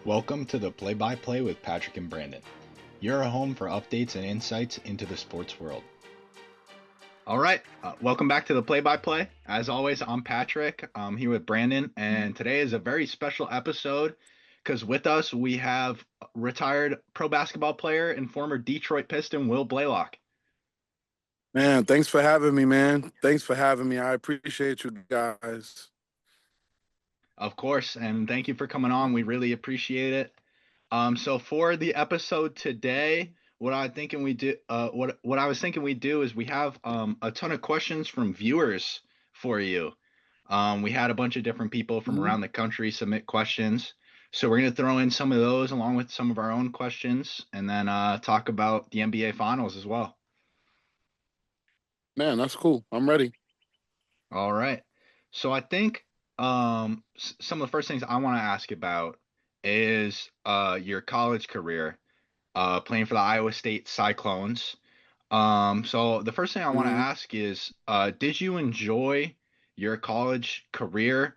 Welcome to the Play-by-Play with Patrick and Brandon. You're a home for updates and insights into the sports world. All right, welcome back to the Play-by-Play. As always, I'm Patrick. I'm here with Brandon, and today is a very special episode because with us we have retired pro basketball player and former Detroit Piston Will Blalock. Man, thanks for having me, man. Thanks for having me. I appreciate you guys. Of course, and thank you for coming on. We really appreciate it. So for the episode today, what I was thinking we'd do is we have a ton of questions from viewers for you. We had a bunch of different people from Mhm. around the country submit questions, so we're gonna throw in some of those along with some of our own questions, and then talk about the NBA Finals as well. Man, that's cool. I'm ready. All right. So I think some of the first things I want to ask about is your college career, playing for the Iowa State Cyclones. So the first thing I want to hmm ask is, did you enjoy your college career,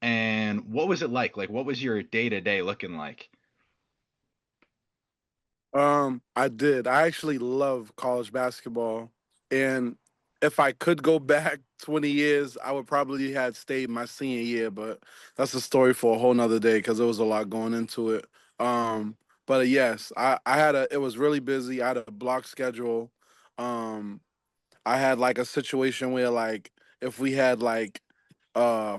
and what was it like? Like, what was your day to day looking like? I did. I actually love college basketball, and if I could go back 20 years, I would probably have stayed my senior year. But that's a story for a whole nother day because there was a lot going into it. But yes, I had a. It was really busy. I had a block schedule. Um, I had like a situation where like if we had uh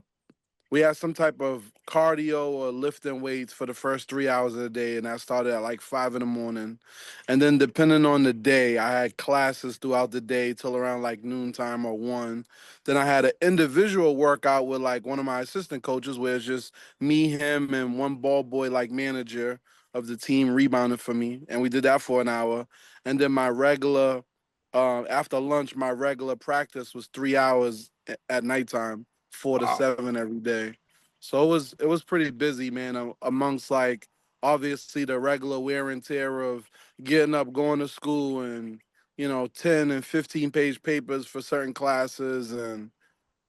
we had some type of cardio or lifting weights for the first 3 hours of the day, and that started at like 5 in the morning. And then depending on the day, I had classes throughout the day till around like noontime or one. Then I had an individual workout with like one of my assistant coaches where it's just me, him, and one ball boy like manager of the team rebounding for me. And we did that for an hour. And then my regular after lunch, my regular practice was 3 hours at nighttime, four to Wow. seven every day. So it was pretty busy, man. Amongst like obviously the regular wear and tear of getting up, going to school, and 10 and 15 page papers for certain classes, and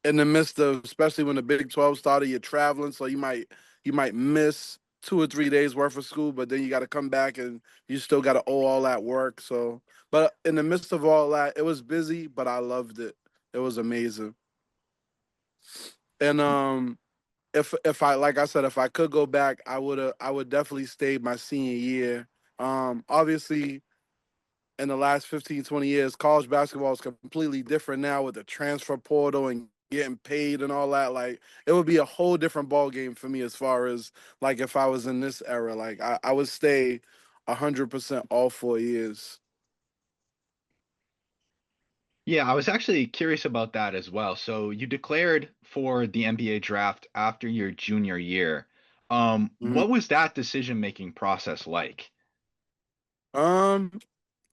in the midst of especially when the Big 12 started, you're traveling, so you might miss 2 or 3 days worth of school, but then you got to come back and you still got to owe all that work. So, but in the midst of all that, it was busy, but I loved it. It was amazing. And if I like I said, if I could go back, I would definitely stay my senior year. Obviously in the last 15, 20 years, college basketball is completely different now with the transfer portal and getting paid and all that. Like it would be a whole different ball game for me as far as like if I was in this era. Like I would stay 100% all 4 years. Yeah, I was actually curious about that as well. So you declared for the NBA draft after your junior year. Mhm. What was that decision-making process like? Um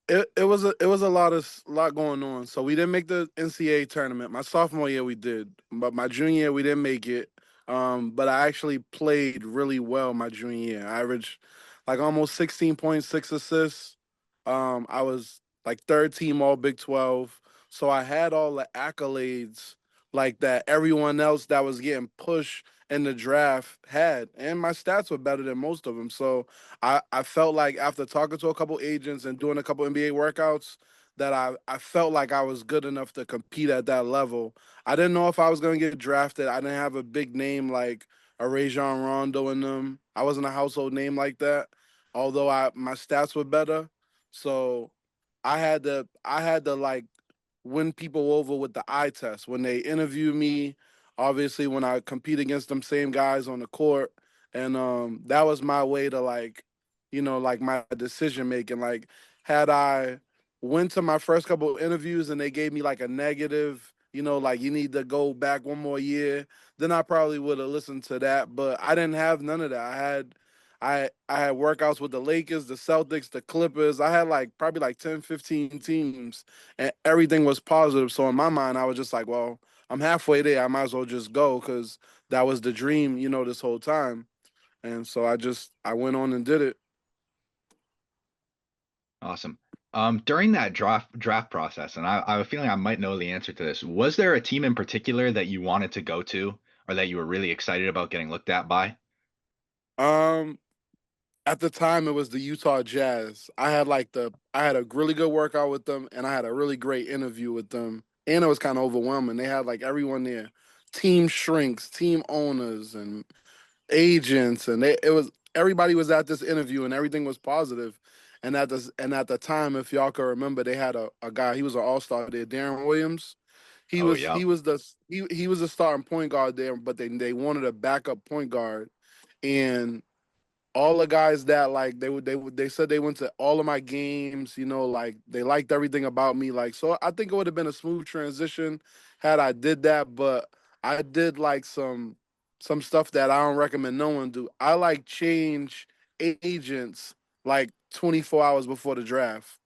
it was a lot going on. So we didn't make the NCAA tournament. My sophomore year we did, but my junior year we didn't make it. But I actually played really well my junior year. I averaged like almost 16.6 assists. I was like third team all Big 12. So I had all the accolades like that everyone else that was getting pushed in the draft had. And my stats were better than most of them. So I felt like after talking to a couple agents and doing a couple NBA workouts that I felt like I was good enough to compete at that level. I didn't know if I was going to get drafted. I didn't have a big name like a Rajon Rondo in them. I wasn't a household name like that, although my stats were better. So I had to like win people over with the eye test when they interview me. Obviously, when I compete against them same guys on the court, and that was my way to like, like my decision making. Like, had I went to my first couple of interviews and they gave me like a negative, like you need to go back one more year, then I probably would have listened to that. But I didn't have none of that. I had workouts with the Lakers, the Celtics, the Clippers. I had like probably like 10, 15 teams and everything was positive. So in my mind, I was just like, well, I'm halfway there. I might as well just go because that was the dream, this whole time. And so I went on and did it. Awesome. During that draft process, and I have a feeling I might know the answer to this. Was there a team in particular that you wanted to go to, or that you were really excited about getting looked at by? Um, At the time, it was the Utah Jazz. I had a really good workout with them, and I had a really great interview with them. And it was kind of overwhelming. They had like everyone there, team shrinks, team owners, and agents, and it was everybody was at this interview, and everything was positive. And at the time, if y'all can remember, they had a guy. He was an all-star there, Darren Williams. Oh, yep. He was a starting point guard there, but they wanted a backup point guard, and all the guys that like they said they went to all of my games, you know, like they liked everything about me. Like, so I think it would have been a smooth transition had I did that, but I did like some stuff that I don't recommend no one do. I like change agents like 24 hours before the draft.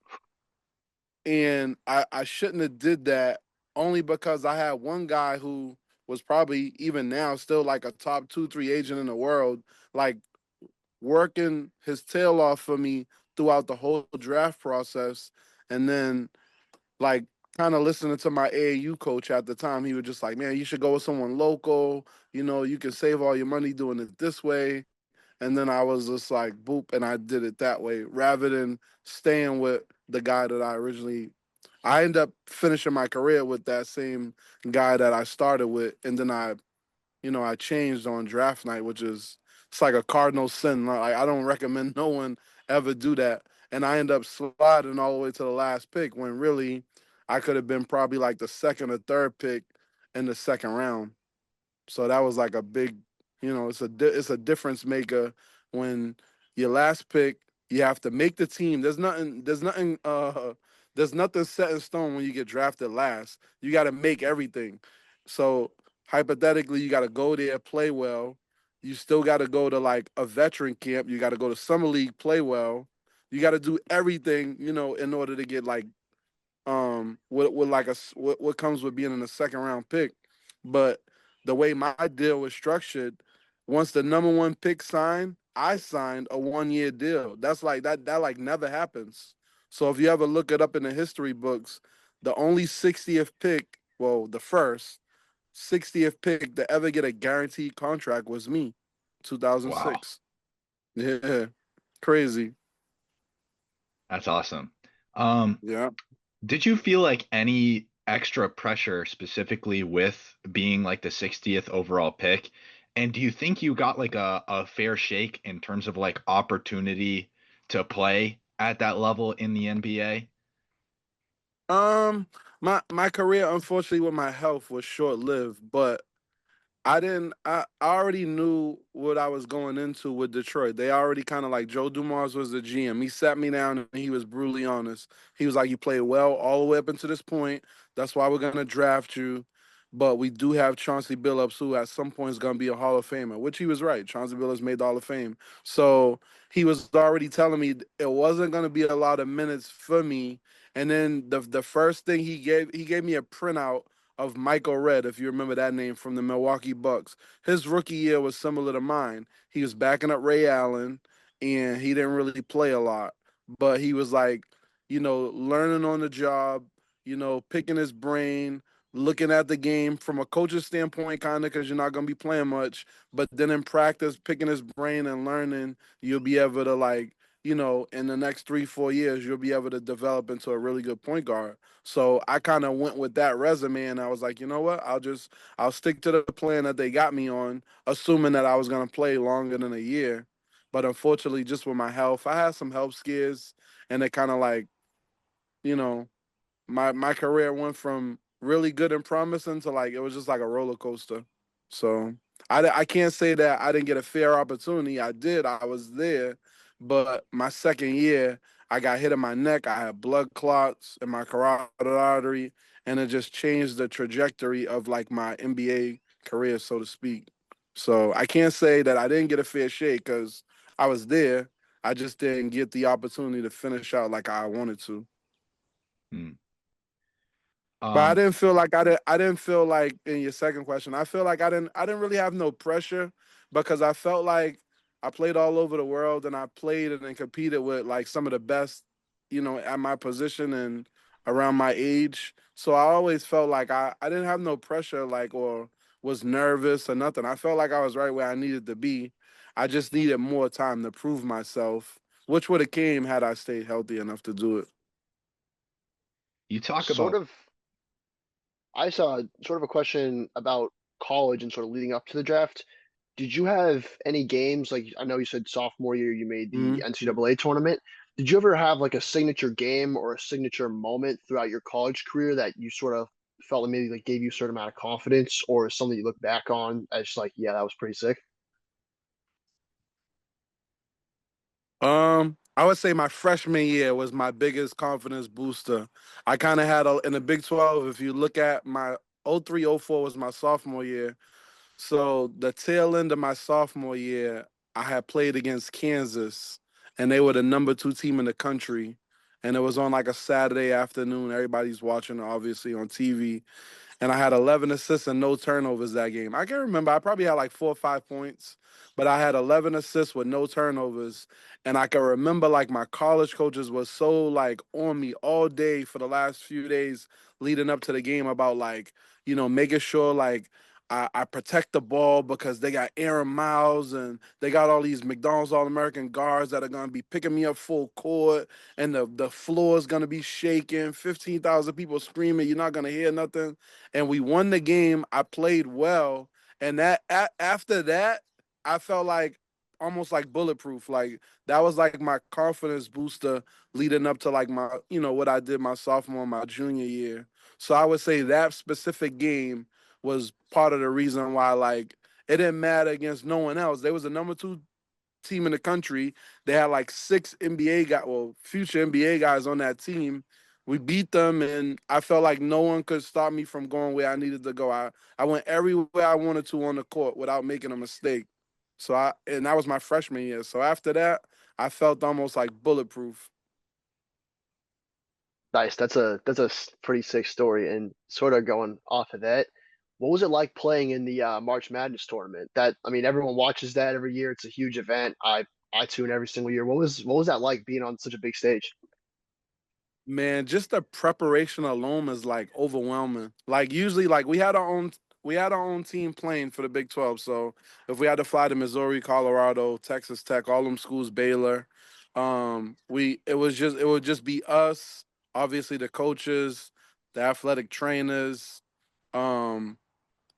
And I shouldn't have did that only because I had one guy who was probably even now still like a top 2, 3 agent in the world, like working his tail off for me throughout the whole draft process. And then, like, kind of listening to my AAU coach at the time, he was just like, man, you should go with someone local. You know, you can save all your money doing it this way. And then I was just like, boop, and I did it that way rather than staying with the guy that I originally. I ended up finishing my career with that same guy that I started with, and then I changed on draft night, which is it's like a cardinal sin. Like I don't recommend no one ever do that. And I end up sliding all the way to the last pick when really I could have been probably like the second or third pick in the second round. So that was like a big, it's a difference maker when your last pick you have to make the team. There's nothing set in stone when you get drafted last. You got to make everything. So hypothetically, you got to go there, play well. You still got to go to like a veteran camp. You got to go to summer league, play well. You got to do everything, in order to get like with like what comes with being in a second round pick. But the way my deal was structured, once the number one pick signed, I signed a 1 year deal. That's like that like never happens. So if you ever look it up in the history books, the only 60th pick, well, the first 60th pick to ever get a guaranteed contract was me, Wow, 2006. Yeah, crazy. that's awesome. Um, Yeah. did you feel like any extra pressure specifically with being like the 60th overall pick? And do you think you got like a fair shake in terms of like opportunity to play at that level in the NBA? Um, my career, unfortunately, with my health was short lived, but I didn't. I already knew what I was going into with Detroit. They already kind of like Joe Dumars was the GM. He sat me down and he was brutally honest. He was like, "You played well all the way up until this point. That's why we're gonna draft you." But we do have Chauncey Billups, who at some point is going to be a Hall of Famer, which he was right. Chauncey Billups made the Hall of Fame. So he was already telling me it wasn't going to be a lot of minutes for me. And then the first thing he gave me a printout of Michael Redd, if you remember that name from the Milwaukee Bucks. His rookie year was similar to mine. He was backing up Ray Allen, and he didn't really play a lot. But he was like, learning on the job, picking his brain, looking at the game from a coach's standpoint, kind of, because you're not going to be playing much. But then in practice, picking his brain and learning, you'll be able to, like, in the next 3, 4 years, you'll be able to develop into a really good point guard. So I kind of went with that resume and I was like, you know what? I'll stick to the plan that they got me on, assuming that I was going to play longer than a year. But unfortunately, just with my health, I had some health scares and it kind of like, you know, my career went from really good and promising to like it was just like a roller coaster. So I can't say that I didn't get a fair opportunity. I did. I was there, but my second year I got hit in my neck. I had blood clots in my carotid artery, and it just changed the trajectory of like my NBA career, so to speak. So I can't say that I didn't get a fair shake because I was there. I just didn't get the opportunity to finish out like I wanted to. Hmm. But I Um, didn't feel like I didn't feel like in your second question, I feel like I didn't really have no pressure because I felt like I played all over the world and I played and then competed with like some of the best, at my position and around my age. So I always felt like I didn't have no pressure like or was nervous or nothing. I felt like I was right where I needed to be. I just needed more time to prove myself, which would have came had I stayed healthy enough to do it. You talk Sort about of, I saw sort of a question about college and sort of leading up to the draft. Did you have any games like I know you said sophomore year you made the Mhm. NCAA tournament? Did you ever have like a signature game or a signature moment throughout your college career that you sort of felt like maybe like gave you a certain amount of confidence or something you look back on as just like, yeah, that was pretty sick? I would say my freshman year was my biggest confidence booster. I kind of had in the Big 12, if you look at my 03-04 was my sophomore year. So the tail end of my sophomore year, I had played against Kansas, and they were the number 2 team in the country. And it was on like a Saturday afternoon. Everybody's watching, obviously, on TV, and I had 11 assists and no turnovers that game. I can remember I probably had like 4 or 5 points, but I had 11 assists with no turnovers. And I can remember like my college coaches was so like on me all day for the last few days leading up to the game about like, making sure like I protect the ball because they got Aaron Miles and they got all these McDonald's All American guards that are gonna be picking me up full court and the floor is gonna be shaking, 15,000 people screaming, you're not gonna hear nothing, and we won the game. I played well, and after that, I felt like almost like bulletproof. Like that was like my confidence booster leading up to like my what I did my sophomore and my junior year. So I would say that specific game was part of the reason why like it didn't matter against no one else. There was a number 2 team in the country. They had like 6 NBA guys, well, future NBA guys on that team. We beat them, and I felt like no one could stop me from going where I needed to go. I went everywhere I wanted to on the court without making a mistake. And that was my freshman year. So after that, I felt almost like bulletproof. Nice. That's a pretty sick story. And sort of going off of that, what was it like playing in the March Madness tournament? That I mean, everyone watches that every year. It's a huge event. I tune every single year. What was that like being on such a big stage? Man, just the preparation alone is like overwhelming. Like usually, like we had our own team playing for the Big 12. So if we had to fly to Missouri, Colorado, Texas Tech, all them schools, Baylor, it would just be us, obviously the coaches, the athletic trainers, um,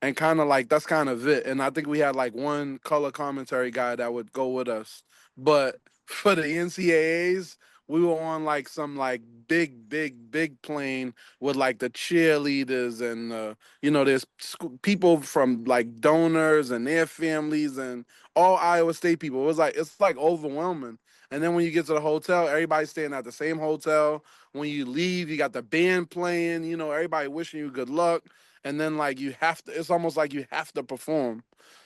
and kind of like that's kind of it. And I think we had like one color commentary guy that would go with us. But for the NCAAs, we were on like some like big plane with like the cheerleaders and there's people from like donors and their families and all Iowa State people. It's like overwhelming. And then when you get to the hotel, everybody's staying at the same hotel. When you leave, you got the band playing. Everybody wishing you good luck, and then like you have to, it's almost like you have to perform.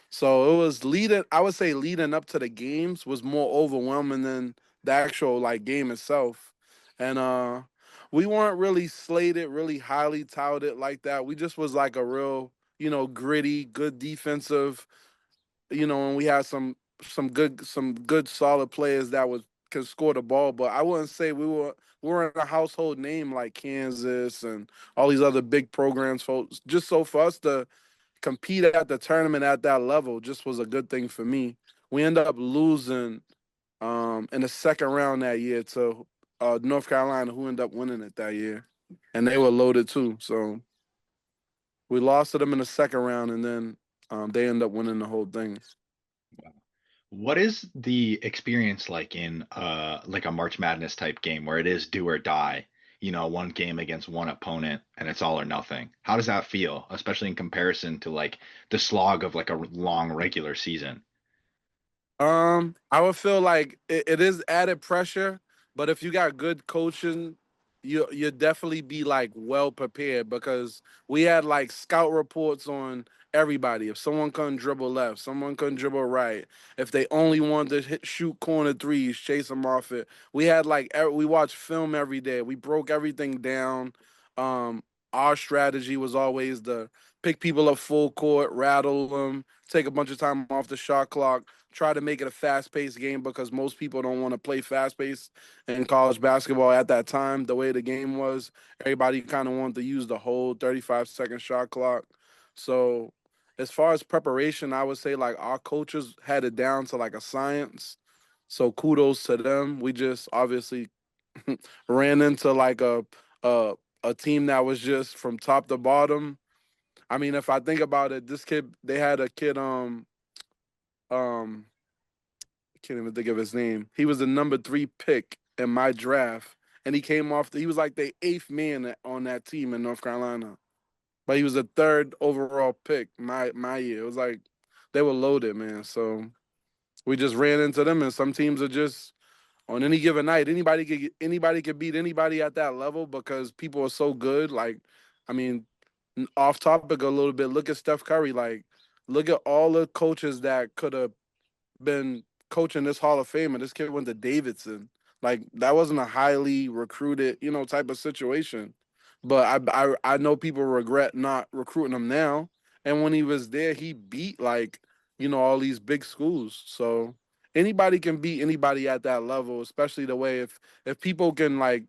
So it was I would say leading up to the games was more overwhelming than the actual like game itself. And we weren't really slated really highly touted like that. We just was like a real, gritty, good defensive, and we had some good solid players that was can score the ball, but I wouldn't say we weren't a household name like Kansas and all these other big programs. Just so for us to compete at the tournament at that level just was a good thing for me. We ended up losing in the second round that year to North Carolina, who ended up winning it that year, and they were loaded too. So we lost to them in the second round, and then they ended up winning the whole thing. what is the experience like in like a March Madness type game where it is do or die? One game against one opponent and it's all or nothing. How does that feel, especially in comparison to like the slog of like a long regular season? I would feel like it is added pressure, but if you got good coaching, you definitely be like well prepared because we had like scout reports on everybody. If someone couldn't dribble left, someone couldn't dribble right. If they only wanted to shoot corner threes, chase them off it. We had like we watched film every day. We broke everything down. Um, our strategy was always to pick people up full court, rattle them, take a bunch of time off the shot clock, try to make it a fast-paced game because most people don't want to play fast-paced in college basketball at that time. The way the game was, everybody kind of wanted to use the whole 35-second shot clock. So as far as preparation, I would say like our coaches had it down to like a science. So kudos to them. We just obviously ran into like a a team that was just from top to bottom. I mean, if I think about it, this kid they had a kid um I can't even think of his name. He was the number 3 pick in my draft, and he came off. He was like the 8th man on that team in North Carolina, but he was the 3rd overall pick my year. It was like they were loaded, man. So we just ran into them, and some teams are just on any given night. Anybody could beat anybody at that level because people are so good. Like, I mean, off topic a little bit. Look at Steph Curry. Like, look at all the coaches that could have been coaching this Hall of Fame, and this kid went to Davidson. Like that wasn't a highly recruited, type of situation. But I know people regret not recruiting him now. And when he was there, he beat like all these big schools. So anybody can beat anybody at that level, especially the way if people can like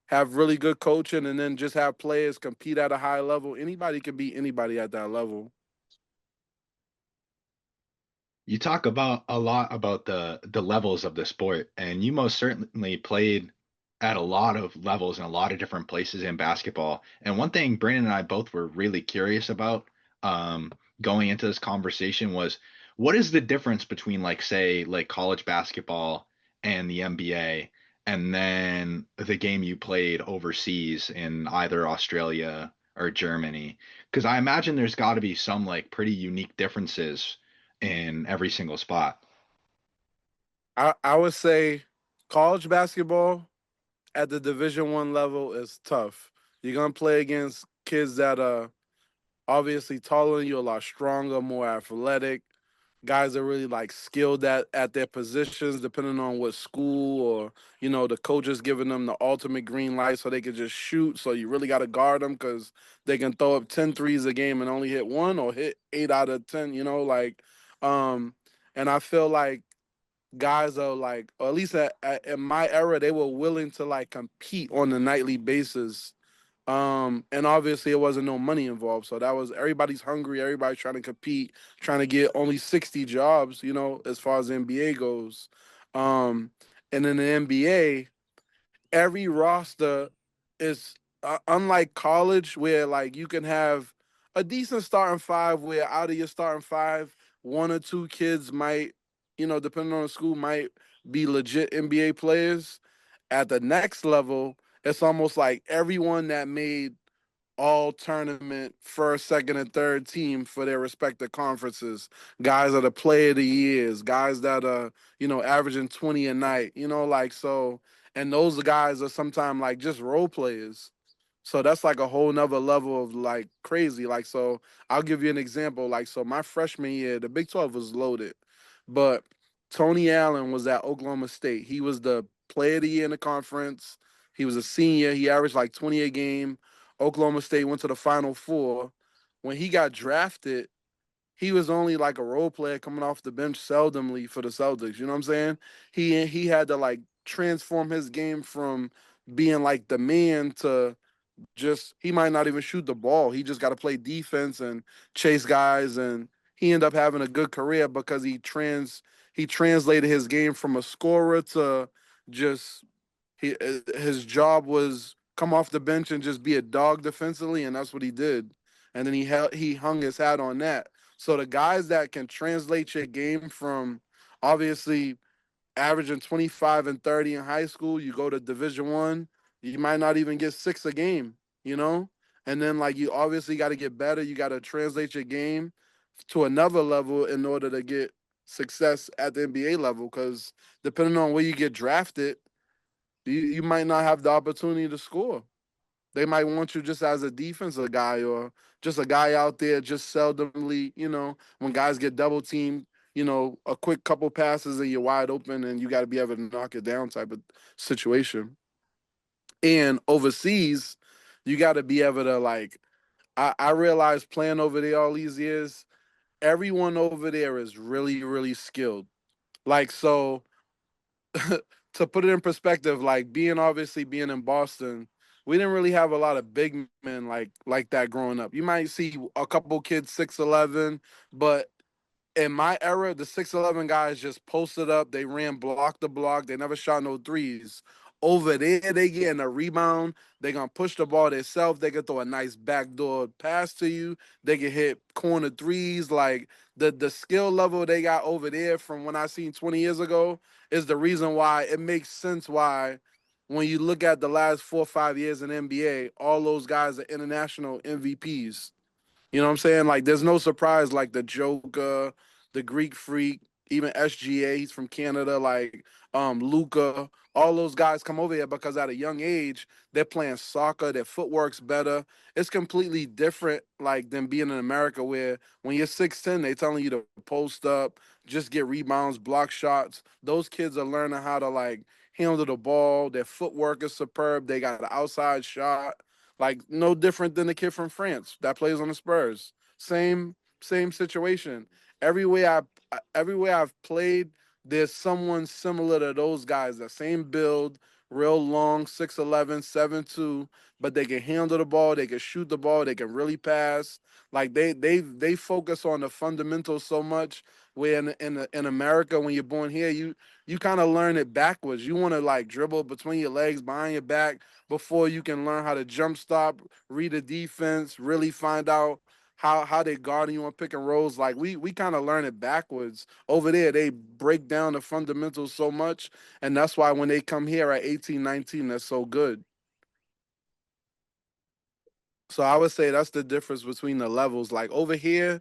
have really good coaching and then just have players compete at a high level. Anybody can beat anybody at that level. You talk about a lot about the levels of the sport, and you most certainly played at a lot of levels in a lot of different places in basketball. And one thing Brandon and I both were really curious about going into this conversation was what is the difference between like say like college basketball and the NBA, and then the game you played overseas in either Australia or Germany? Because I imagine there's got to be some like pretty unique differences in every single spot. I would say college basketball at the Division 1 level is tough. You're gonna play against kids that are obviously taller than you, a lot stronger, more athletic. Guys are really like skilled at their positions, depending on what school or the coaches giving them the ultimate green light so they can just shoot. So you really got to guard them because they can throw up 10 threes a game and only hit one or hit 8 out of 10. Like, um, and I feel like guys are like, or at least in my era, they were willing to like compete on a nightly basis. And obviously it wasn't no money involved. So that was everybody's hungry, everybody's trying to compete, trying to get only 60 jobs, as far as the NBA goes. Um, and in the NBA, every roster is unlike college where like you can have a decent starting five where out of your starting five, 1 or 2 kids might, depending on the school, might be legit NBA players. At the next level, it's almost like everyone that made all tournament first, second, and third team for their respective conferences. Guys that are player of the years, guys that are, averaging 20 a night, like so. And those guys are sometimes like just role players. So that's like a whole nother level of like crazy. Like, so I'll give you an example. Like, so my freshman year, the Big 12 was loaded, but Tony Allen was at Oklahoma State. He was the player of the year in the conference. He was a senior. He averaged like 20 a game. Oklahoma State went to the Final Four. When he got drafted, he was only like a role player coming off the bench seldomly for the Celtics. You know what I'm saying? He had to like transform his game from being like the man to just he might not even shoot the ball. He just got to play defense and chase guys, and he ended up having a good career because he translated his game from a scorer to just his job was come off the bench and just be a dog defensively, and that's what he did. And then he hung his hat on that. So the guys that can translate your game from obviously averaging 25 and 30 in high school, you go to Division 1, you might not even get 6 a game, you know? And then like you obviously got to get better. You got to translate your game to another level in order to get success at the NBA level. Because depending on where you get drafted, you might not have the opportunity to score. They might want you just as a defensive guy or just a guy out there just seldomly, when guys get double teamed, a quick couple passes and you're wide open and you got to be able to knock it down type of situation. And overseas, you got to be able to like, I realized playing over there all these years, everyone over there is really, really skilled. Like, so to put it in perspective, like being in Boston, we didn't really have a lot of big men like that growing up. You might see a couple kids 6'11", but in my era, the 6'11" guys just posted up. They ran block to block. They never shot no threes. Over there, they getting a rebound. They gonna push the ball themselves. They can throw a nice backdoor pass to you. They can hit corner threes. Like the skill level they got over there from when I seen 20 years ago is the reason why it makes sense why when you look at the last 4 or 5 years in NBA, all those guys are international MVPs. You know what I'm saying? Like, there's no surprise like the Joker, the Greek Freak, even SGA, he's from Canada, like Luca. All those guys come over here because at a young age, they're playing soccer, their footwork's better. It's completely different, like, than being in America where when you're 6'10", they telling you to post up, just get rebounds, block shots. Those kids are learning how to, like, handle the ball. Their footwork is superb. They got an outside shot. Like no different than the kid from France that plays on the Spurs. Same situation. Everywhere everywhere I've played, there's someone similar to those guys. The same build, real long, 6'11", 7'2", but they can handle the ball, they can shoot the ball, they can really pass. Like they focus on the fundamentals so much. Where in America, when you're born here, you kind of learn it backwards. You want to like dribble between your legs, behind your back, before you can learn how to jump stop, read the defense, really find out how they guarding you on pick and rolls. Like we kind of learn it backwards. Over there, they break down the fundamentals so much, and that's why when they come here at 18, 19, they're so good. So I would say that's the difference between the levels. Like over here,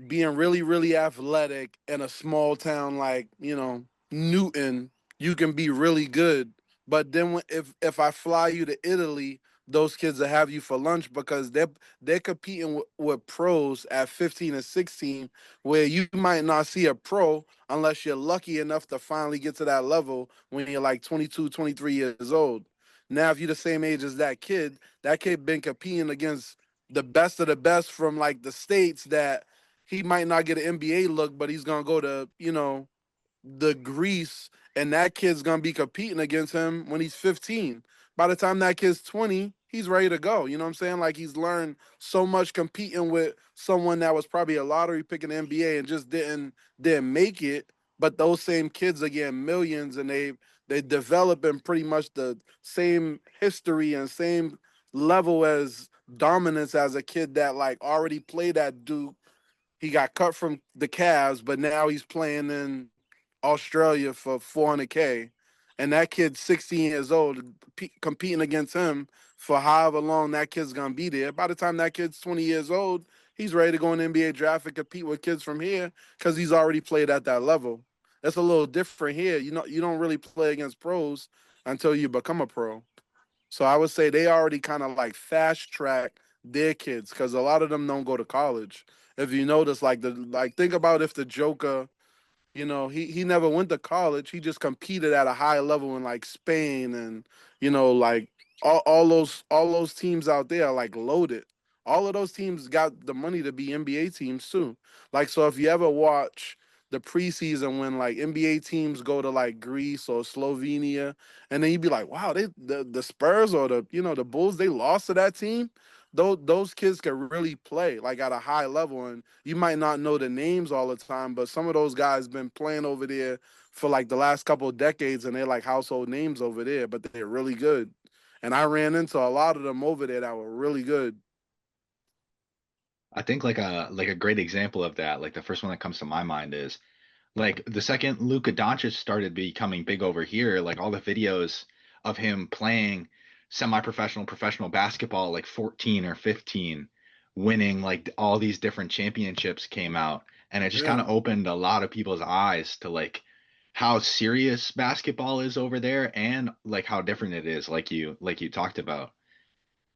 being really, really athletic in a small town like, Newton, you can be really good. But then if I fly you to Italy, those kids will have you for lunch because they're competing with pros at 15 and 16, where you might not see a pro unless you're lucky enough to finally get to that level when you're like 22, 23 years old. Now, if you're the same age as that kid been competing against the best of the best from like the states that he might not get an NBA look, but he's gonna go to, the Greece, and that kid's gonna be competing against him when he's 15. By the time that kid's 20, he's ready to go. You know what I'm saying? Like he's learned so much competing with someone that was probably a lottery pick in the NBA and just didn't make it. But those same kids are getting millions, and they develop in pretty much the same history and same level as dominance as a kid that like already played at Duke. He got cut from the Cavs, but now he's playing in Australia for 400K, and that kid's 16 years old, competing against him for however long that kid's gonna be there. By the time that kid's 20 years old, he's ready to go in the NBA draft and compete with kids from here because he's already played at that level. That's a little different here. You don't really play against pros until you become a pro. So I would say they already kind of like fast track their kids because a lot of them don't go to college. If you notice, think about if the Joker, he never went to college. He just competed at a high level in like Spain and like all those teams out there are like loaded. All of those teams got the money to be NBA teams too. Like so, if you ever watch the preseason when like NBA teams go to like Greece or Slovenia, and then you'd be like, wow, the Spurs or the Bulls, they lost to that team. Those kids can really play like at a high level, and you might not know the names all the time, but some of those guys been playing over there for like the last couple of decades, and they're like household names over there, but they're really good. And I ran into a lot of them over there that were really good. I think like a great example of that, like the first one that comes to my mind is like the second Luka Doncic started becoming big over here, like all the videos of him playing semi-professional, professional basketball, like 14 or 15, winning like all these different championships came out. And it just kind Yeah. of opened a lot of people's eyes to like how serious basketball is over there and like how different it is, like you talked about.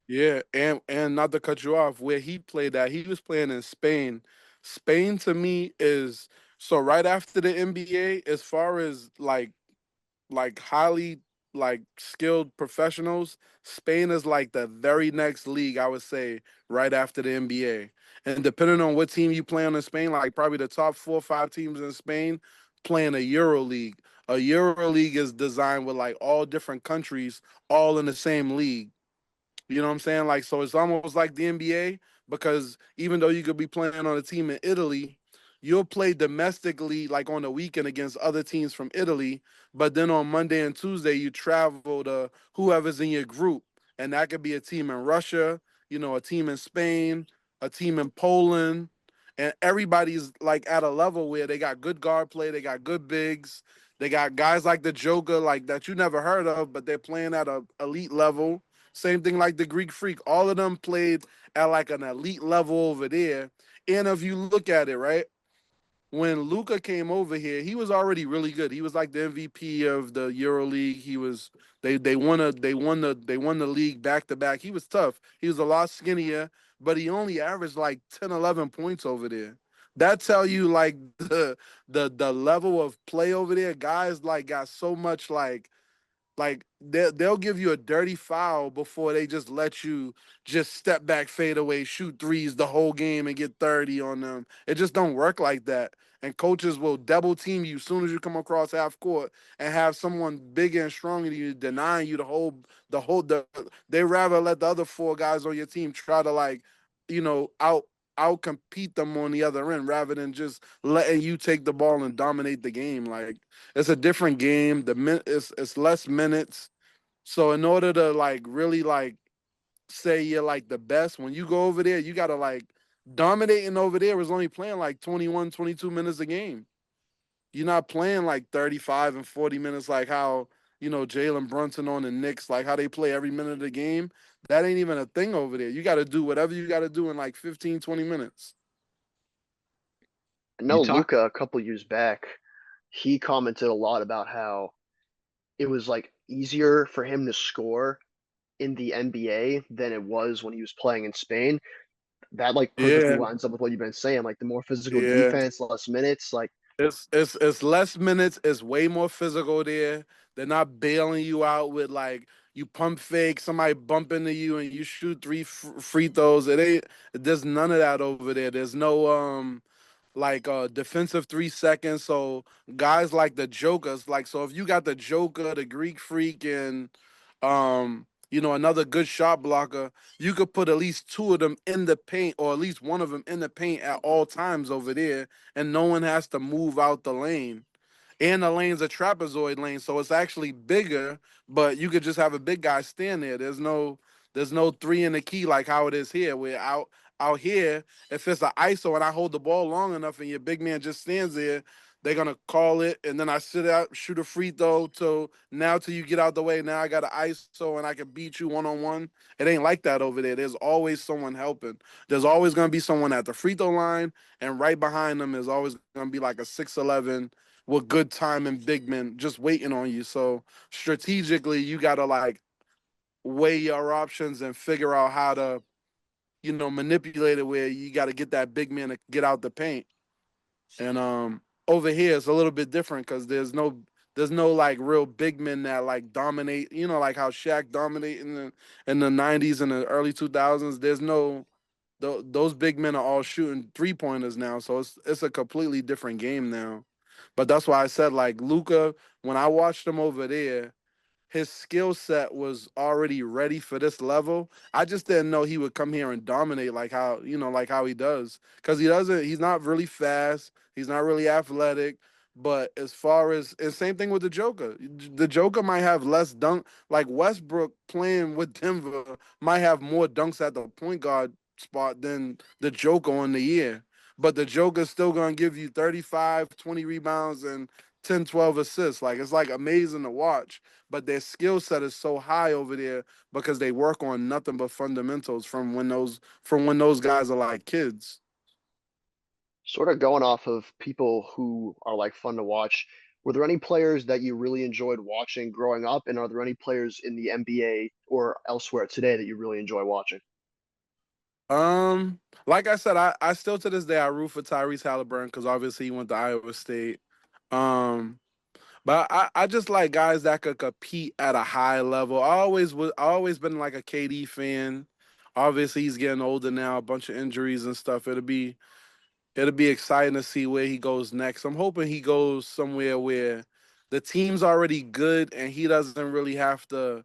Yeah, and not to cut you off, where he played at, he was playing in Spain. Spain to me is so right after the NBA, as far as like highly like skilled professionals, Spain is like the very next league, I would say, right after the NBA. And depending on what team you play on in Spain, like probably the top 4 or 5 teams in Spain playing a Euro League. A Euro League is designed with like all different countries all in the same league. You know what I'm saying? Like, so it's almost like the NBA because even though you could be playing on a team in Italy, you'll play domestically like on the weekend against other teams from Italy. But then on Monday and Tuesday, you travel to whoever's in your group. And that could be a team in Russia, a team in Spain, a team in Poland. And everybody's like at a level where they got good guard play, they got good bigs, they got guys like the Joker, like that you never heard of, but they're playing at a elite level. Same thing like the Greek Freak. All of them played at like an elite level over there. And if you look at it, right, when Luca came over here, he was already really good. He was like the MVP of the Euro League. He was they won the league back to back. He was tough. He was a lot skinnier, but he only averaged like 10, 11 points over there. That tell you like the level of play over there. Guys like got so much like they'll give you a dirty foul before they just let you just step back, fade away, shoot threes the whole game and get 30 on them. It just don't work like that. And coaches will double team you as soon as you come across half court and have someone bigger and stronger than you denying you they rather let the other four guys on your team try to like, out compete them on the other end rather than just letting you take the ball and dominate the game. Like it's a different game. It's less minutes. So in order to like really like say you're like the best, when you go over there, you gotta like dominating over there was only playing like 21, 22 minutes a game. You're not playing like 35 and 40 minutes like how, Jalen Brunson on the Knicks, like how they play every minute of the game. That ain't even a thing over there. You gotta do whatever you gotta do in like 15, 20 minutes. I You know talk. Luca a couple years back, he commented a lot about how it was like easier for him to score in the NBA than it was when he was playing in Spain. That like perfectly Yeah, lines up with what you've been saying. Like the more physical yeah. defense, less minutes. Like It's less minutes. It's way more physical there. They're not bailing you out with like you pump fake, somebody bump into you and you shoot three free throws. It ain't. There's none of that over there. There's no like defensive 3 seconds. So guys like the Jokers, like so if you got the Joker, the Greek Freak, and another good shot blocker, you could put at least two of them in the paint or at least one of them in the paint at all times over there, and no one has to move out the lane. And the lane's a trapezoid lane, so it's actually bigger, but you could just have a big guy stand there. There's no three in the key like how it is here. Where out here, if it's an ISO and I hold the ball long enough and your big man just stands there, they're gonna call it, and then I sit out, shoot a free throw till you get out the way. Now I got an ISO and I can beat you 1-on-1. It ain't like that over there. There's always someone helping. There's always gonna be someone at the free throw line, and right behind them is always gonna be like a 6'11" with good time and big men just waiting on you. So strategically, you gotta like weigh your options and figure out how to, manipulate it where you got to get that big man to get out the paint. And over here it's a little bit different because there's no like real big men that like dominate. Like how Shaq dominate in the '90s and the early 2000s. There's no those big men are all shooting 3-pointers now, so it's a completely different game now. But that's why I said like Luca, when I watched him over there, his skill set was already ready for this level. I just didn't know he would come here and dominate like how he does. Because he's not really fast, he's not really athletic. But as far as and same thing with the Joker might have less dunk. Like Westbrook playing with Denver might have more dunks at the point guard spot than the Joker on the year. But the Joker's still gonna give you 35, 20 rebounds and 10, 12 assists. Like it's like amazing to watch, but their skill set is so high over there because they work on nothing but fundamentals from when those guys are like kids. sort of going off of people who are like fun to watch. Were there any players that you really enjoyed watching growing up, and are there any players in the NBA or elsewhere today that you really enjoy watching? Like I said, I still to this day I root for Tyrese Halliburton because obviously he went to Iowa State. Um, but I just like guys that could compete at a high level. I always been like a KD fan. Obviously he's getting older now, a bunch of injuries and stuff. It'll be exciting to see where he goes next. I'm hoping he goes somewhere where the team's already good, and he doesn't really have to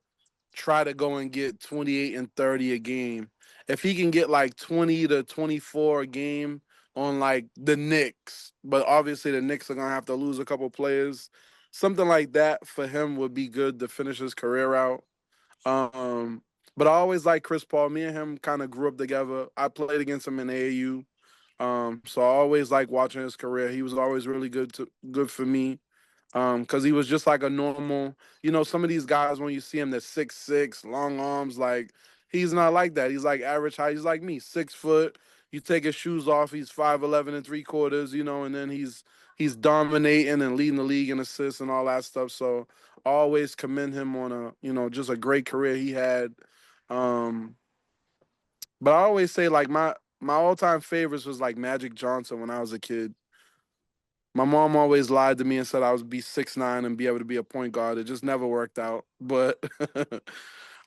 try to go and get 28 and 30 a game. If he can get like 20 to 24 a game on like the Knicks, but obviously the Knicks are gonna have to lose a couple players, something like that for him would be good to finish his career out. Um, but I always like Chris Paul. Me and him kind of grew up together. I played against him in AAU. So I always like watching his career. He was always really good for me. Because he was just like a normal, some of these guys when you see him, they're 6'6", long arms. Like he's not like that. He's like average height. He's like me, 6 foot. You take his shoes off, he's 5'11" and 3/4, and then he's dominating and leading the league in assists and all that stuff. So I always commend him on just a great career he had. Um, but I always say like my all time favorites was like Magic Johnson when I was a kid. My mom always lied to me and said I would be 6'9" and be able to be a point guard. It just never worked out. But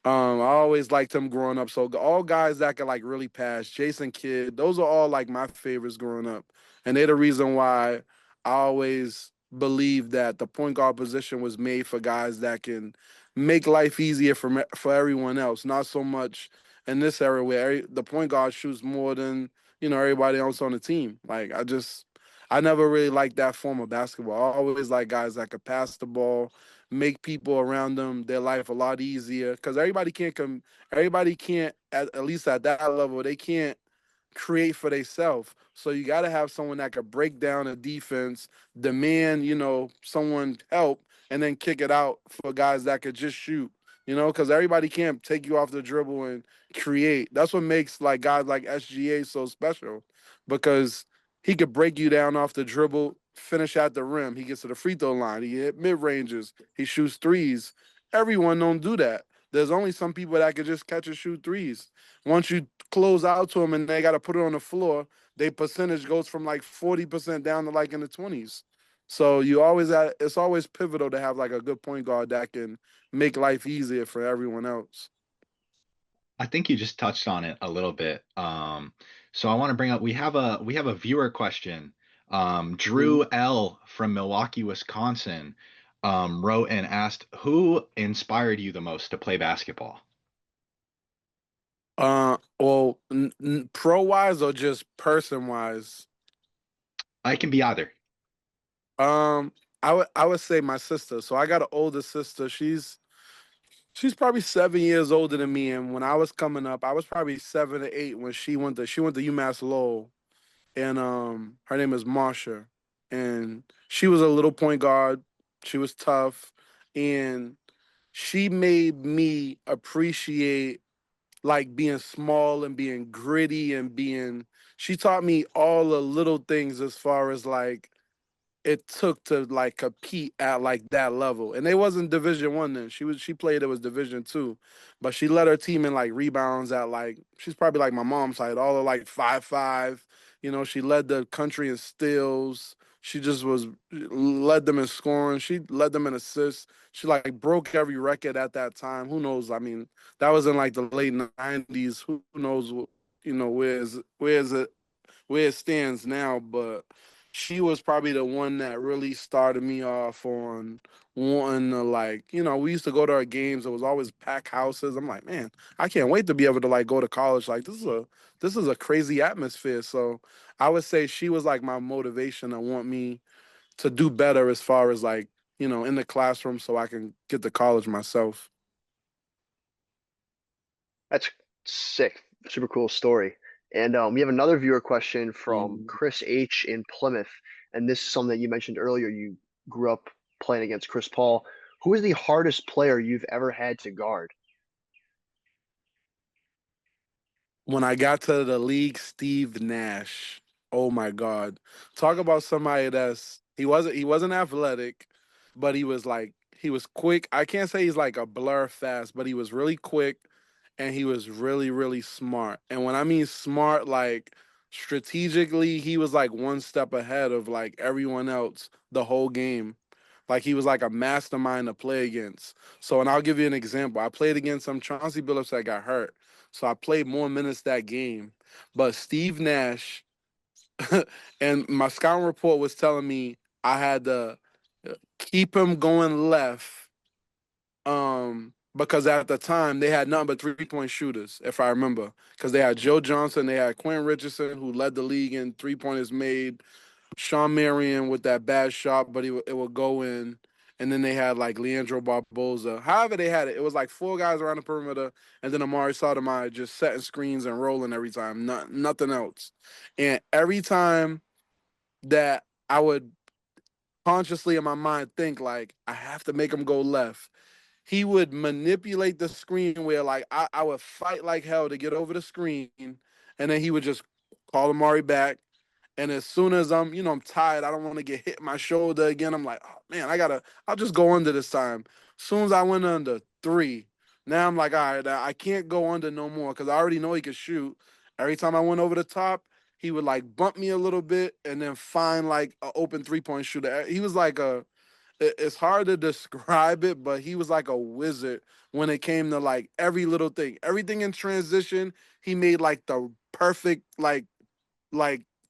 I always liked him growing up. So all guys that could like really pass, Jason Kidd, those are all like my favorites growing up. And they're the reason why I always believe that the point guard position was made for guys that can make life easier for everyone else. Not so much in this era where the point guard shoots more than everybody else on the team. Like I never really liked that form of basketball. I always like guys that could pass the ball, make people around them their life a lot easier. Because everybody can't come. Everybody can't at least at that level. They can't create for themselves. So you got to have someone that could break down a defense, demand someone help, and then kick it out for guys that could just shoot. Because everybody can't take you off the dribble and create. That's what makes like guys like SGA so special, because he could break you down off the dribble, finish at the rim. He gets to the free throw line. He hit mid ranges. He shoots threes. Everyone don't do that. There's only some people that could just catch and shoot threes. Once you close out to them and they got to put it on the floor, their percentage goes from like 40% down to like in the 20s. So it's always pivotal to have like a good point guard that can make life easier for everyone else. I think you just touched on it a little bit. So I want to bring up we have a viewer question. Mhm. Drew L from Milwaukee, Wisconsin, wrote and asked, "Who inspired you the most to play basketball?" Well, pro wise or just person wise? I can be either. Um, I would say my sister. So I got an older sister. She's probably 7 years older than me. And when I was coming up, I was probably 7 or 8 when she went to UMass Lowell. And her name is Marsha. And she was a little point guard. She was tough. And she made me appreciate like being small and being gritty and being she taught me all the little things as far as like it took to like compete at like that level. And they wasn't Division 1 then. She played, it was Division 2. But she led her team in like rebounds at like she's probably like my mom's height, all of like 5'5". She led the country in steals. She just was led them in scoring. She led them in assists. She like broke every record at that time. Who knows? I mean, that was in like the late 90s. Who knows what where it stands now, but she was probably the one that really started me off on wanting to like, we used to go to our games. It was always packed houses. I'm like, man, I can't wait to be able to like go to college. Like this is a crazy atmosphere. So I would say she was like my motivation to want me to do better as far as like, in the classroom so I can get to college myself. That's sick. Super cool story. And we have another viewer question from Mm. Chris H in Plymouth. And this is something that you mentioned earlier. You grew up playing against Chris Paul. Who is the hardest player you've ever had to guard? When I got to the league, Steve Nash. Oh my God. Talk about somebody he wasn't athletic, but he was quick. I can't say he's like a blur fast, but he was really quick and he was really, really smart. And when I mean smart, like strategically, he was like one step ahead of like everyone else the whole game. Like he was like a mastermind to play against. So, and I'll give you an example. I played against some Chauncey Billups that got hurt. So I played more minutes that game. But Steve Nash and my scouting report was telling me I had the keep him going left. Because at the time they had nothing but 3-point shooters, if I remember. Because they had Joe Johnson, they had Quinn Richardson, who led the league in 3-pointers made. Sean Marion with that bad shot, but it would go in. And then they had like Leandro Barboza. However, they had it. It was like four guys around the perimeter, and then Amari Sotomayor just setting screens and rolling every time. Nothing else. And every time that I would consciously in my mind think like I have to make him go left, he would manipulate the screen where like I would fight like hell to get over the screen, and then he would just call Amari back. And as soon as I'm tired, I don't want to get hit my shoulder again. I'm like, oh man, I'll just go under this time. As soon as I went under three, now I'm like, all right, I can't go under no more because I already know he could shoot. Every time I went over the top, he would like bump me a little bit and then find like an open 3-point shooter. He was like it's hard to describe it, but he was like a wizard when it came to like every little thing. Everything in transition, he made like the perfect like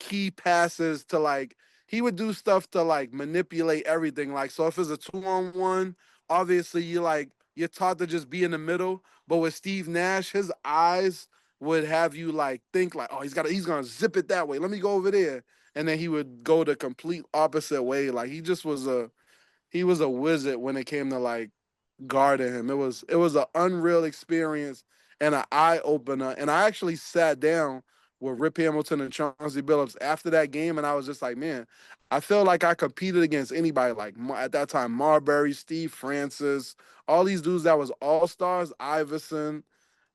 key passes to like he would do stuff to like manipulate everything. Like so if it's a 2-on-1, obviously you're taught to just be in the middle. But with Steve Nash, his eyes would have you like think like, oh, he's gonna zip it that way. Let me go over there. And then he would go the complete opposite way. Like he was a wizard when it came to like guarding him. It was an unreal experience and an eye opener. And I actually sat down with Rip Hamilton and Chauncey Billups after that game, and I was just like, man, I feel like I competed against anybody. Like at that time, Marbury, Steve Francis, all these dudes that was all stars, Iverson,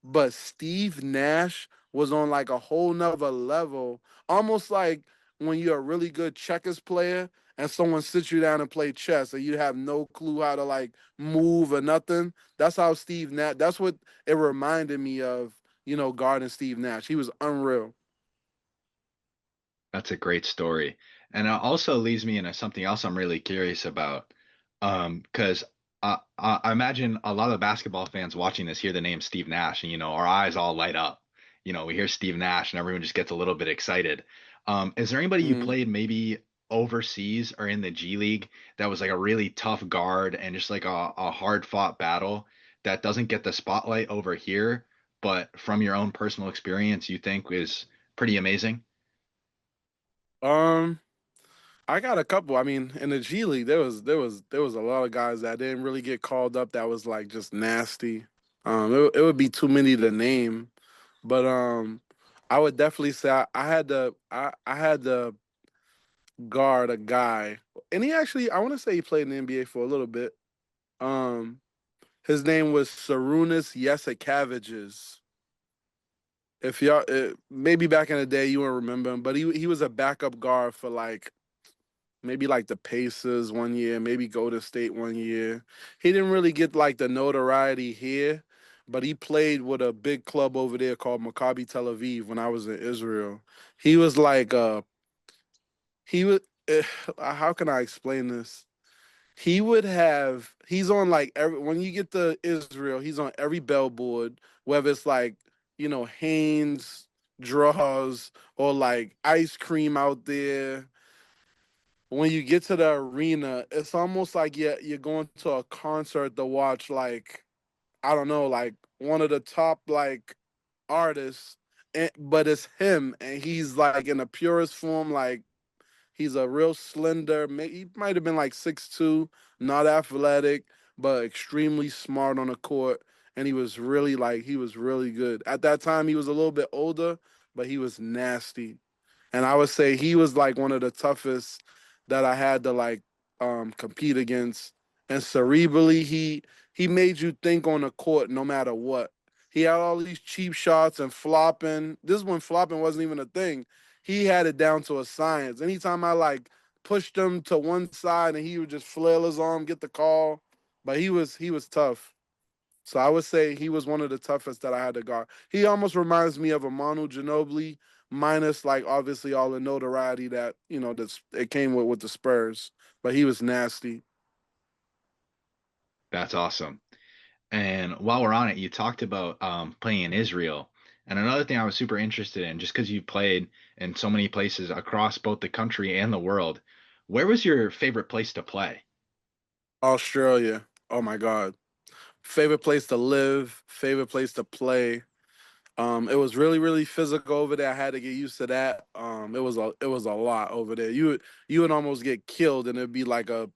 but Steve Nash was on like a whole nother level. Almost like when you're a really good checkers player and someone sits you down and play chess and you have no clue how to like move or nothing. That's how Steve Nash, that's what it reminded me of, guarding Steve Nash. He was unreal. That's a great story. And it also leads me into something else I'm really curious about. Because I imagine a lot of basketball fans watching this hear the name Steve Nash and, our eyes all light up. We hear Steve Nash and everyone just gets a little bit excited. Is there anybody you Mm. played maybe overseas or in the G League that was like a really tough guard and just like a hard fought battle that doesn't get the spotlight over here, but from your own personal experience, you think is pretty amazing? Um, I got a couple. I mean, in the G League, there was a lot of guys that didn't really get called up that was like just nasty. It would be too many to name, but I would definitely say I had to guard a guy, and he actually I want to say he played in the NBA for a little bit. Um, his name was Sarunas Yesikaviches. If y'all maybe back in the day you won't remember him, but he was a backup guard for like maybe like the Pacers one year, maybe Golden State one year. He didn't really get like the notoriety here, but he played with a big club over there called Maccabi Tel Aviv when I was in Israel. He was like he was how can I explain this? He's on like every when you get to Israel, he's on every billboard, whether it's like, Hanes draws or like ice cream out there. When you get to the arena, it's almost like you're going to a concert to watch like I don't know, like one of the top like artists, but it's him and he's like in the purest form, like he's a real slender. He might have been like 6'2", not athletic, but extremely smart on the court. And he was really good. At that time, he was a little bit older, but he was nasty. And I would say he was like one of the toughest that I had to like compete against. And cerebrally, he made you think on the court no matter what. He had all these cheap shots and flopping. This one flopping wasn't even a thing. He had it down to a science. Anytime I like pushed him to one side and he would just flail his arm, get the call. But he was tough. So I would say he was one of the toughest that I had to guard. He almost reminds me of a Manu Ginobili, minus like obviously all the notoriety that that it came with the Spurs. But he was nasty. That's awesome. And while we're on it, you talked about playing in Israel. And another thing I was super interested in, just because you played in so many places across both the country and the world, where was your favorite place to play? Australia. Oh my God. Favorite place to live, favorite place to play. It was really, really physical over there. I had to get used to that. It was a lot over there. You would almost get killed, and it'd be like a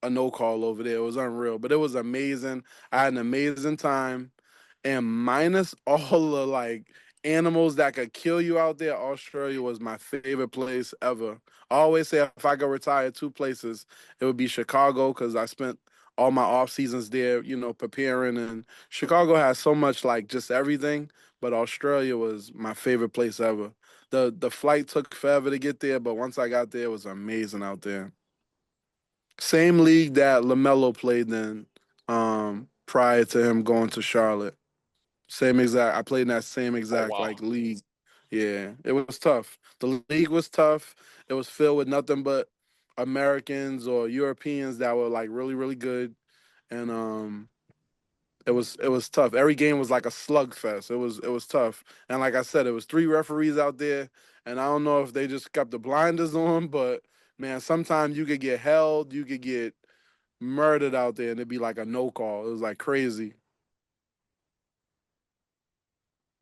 no call over there. It was unreal, but it was amazing. I had an amazing time, and minus all the like animals that could kill you out there, Australia was my favorite place ever. I always say if I could retire two places, it would be Chicago because I spent all my off seasons there, preparing. And Chicago has so much like just everything, but Australia was my favorite place ever. The flight took forever to get there, but once I got there, it was amazing out there. Same league that LaMelo played in prior to him going to Charlotte. Same exact. I played in that same Oh exact wow. like league. Yeah, it was tough. The league was tough. It was filled with nothing but Americans or Europeans that were like really really good, and it was tough. Every game was like a slugfest. It was tough. And like I said, it was three referees out there, and I don't know if they just kept the blinders on, but man, sometimes you could get held, you could get murdered out there, and it'd be like a no call. It was like crazy.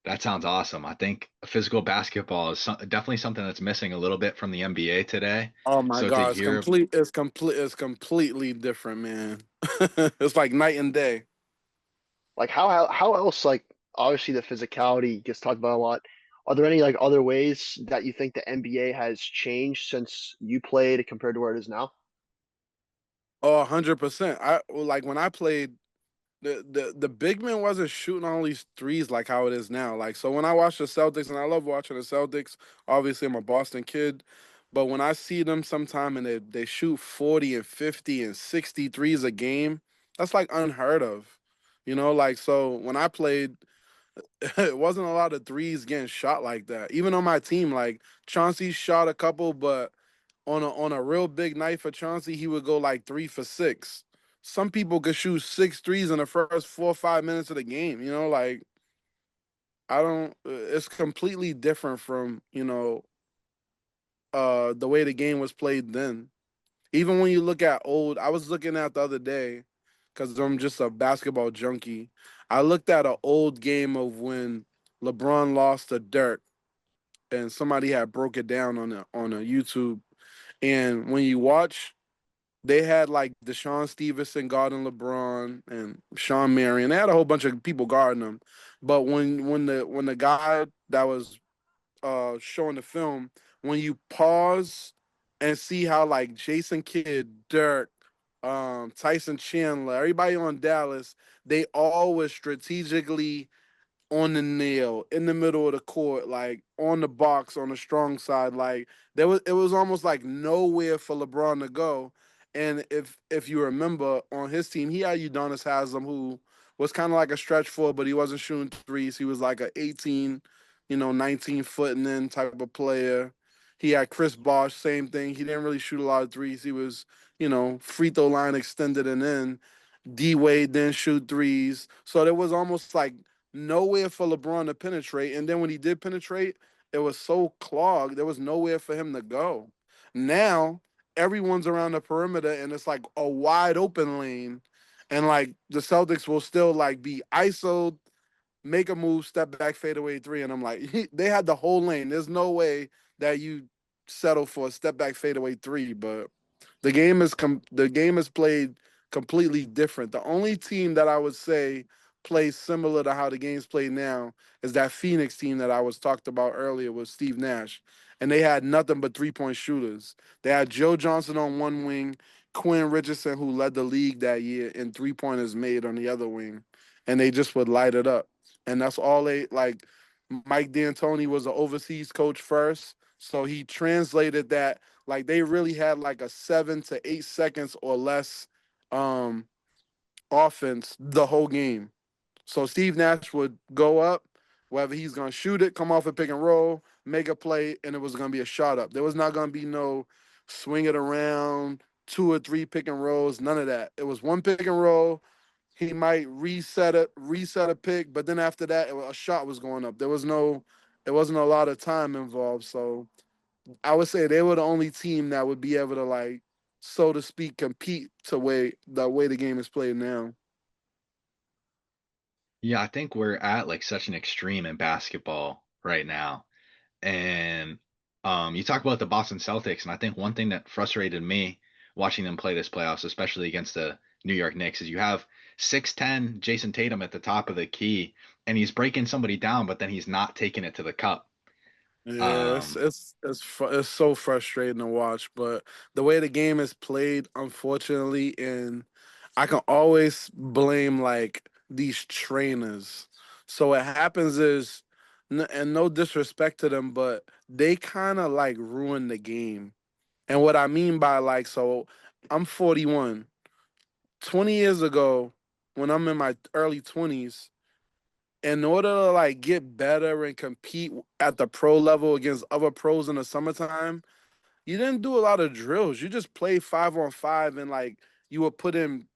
That sounds awesome. I think physical basketball is definitely something that's missing a little bit from the NBA today. Oh my So to God, it's hear, complete. It's completely different, man. It's like night and day. Like how else like obviously the physicality gets talked about a lot. Are there any like other ways that you think the NBA has changed since you played compared to where it is now? Oh, 100%. Like when I played. The big man wasn't shooting all these threes like how it is now. Like so when I watch the Celtics, and I love watching the Celtics, obviously I'm a Boston kid, but when I see them sometime and they shoot 40 and 50 and 60 threes a game, that's like unheard of. Like so when I played, it wasn't a lot of threes getting shot like that. Even on my team, like Chauncey shot a couple, but on a real big night for Chauncey, he would go like 3 for 6. Some people could shoot six threes in the first 4 or 5 minutes of the game. Like I don't. It's completely different from the way the game was played then. Even when you look at old, I was looking at the other day because I'm just a basketball junkie. I looked at an old game of when LeBron lost to Dirk, and somebody had broke it down on a YouTube. And when you watch, they had like Deshaun Stevenson guarding LeBron and Sean Marion. They had a whole bunch of people guarding them. But when the guy that was showing the film, when you pause and see how like Jason Kidd, Dirk, Tyson Chandler, everybody on Dallas, they all was strategically on the nail in the middle of the court, like on the box on the strong side. Like it was almost like nowhere for LeBron to go. And if you remember on his team, he had Udonis Haslam, who was kind of like a stretch four, but he wasn't shooting threes. He was like a 18, 19 foot and then type of player. He had Chris Bosh, same thing. He didn't really shoot a lot of threes. He was, free throw line extended and in. D Wade didn't shoot threes. So there was almost like nowhere for LeBron to penetrate. And then when he did penetrate, it was so clogged. There was nowhere for him to go. Now everyone's around the perimeter and it's like a wide open lane. And like the Celtics will still like be ISO'd, make a move, step back, fade away three. And I'm like, they had the whole lane. There's no way that you settle for a step back, fade away three. But the game is played completely different. The only team that I would say plays similar to how the game's played now is that Phoenix team that I was talked about earlier with Steve Nash. And they had nothing but 3-point shooters. They had Joe Johnson on one wing, Quinn Richardson, who led the league that year in 3-pointers made on the other wing. And they just would light it up. And that's all they like. Mike D'Antoni was an overseas coach first. So he translated that like they really had like a 7 to 8 seconds or less um offense the whole game. So Steve Nash would go up, whether he's gonna shoot it, come off a pick and roll, make a play, and it was gonna be a shot up. There was not gonna be no swing it around, two or three pick and rolls, none of that. It was one pick and roll. He might reset a pick, but then after that, a shot was going up. There wasn't a lot of time involved. So I would say they were the only team that would be able to like so to speak, compete to the way the game is played now. Yeah, I think we're at like such an extreme in basketball right now. And you talk about the Boston Celtics, and I think one thing that frustrated me watching them play this playoffs, especially against the New York Knicks, is you have 6'10" Jason Tatum at the top of the key, and he's breaking somebody down, but then he's not taking it to the cup. Yeah, Um, it's so frustrating to watch, but the way the game is played, unfortunately, and I can always blame like these trainers. So what happens is, and no disrespect to them, but they kind of like ruin the game. And what I mean by like, so I'm 41. 20 years ago, when I'm in my early 20s, in order to like get better and compete at the pro level against other pros in the summertime, you didn't do a lot of drills. You just play 5-on-5, and like you would put in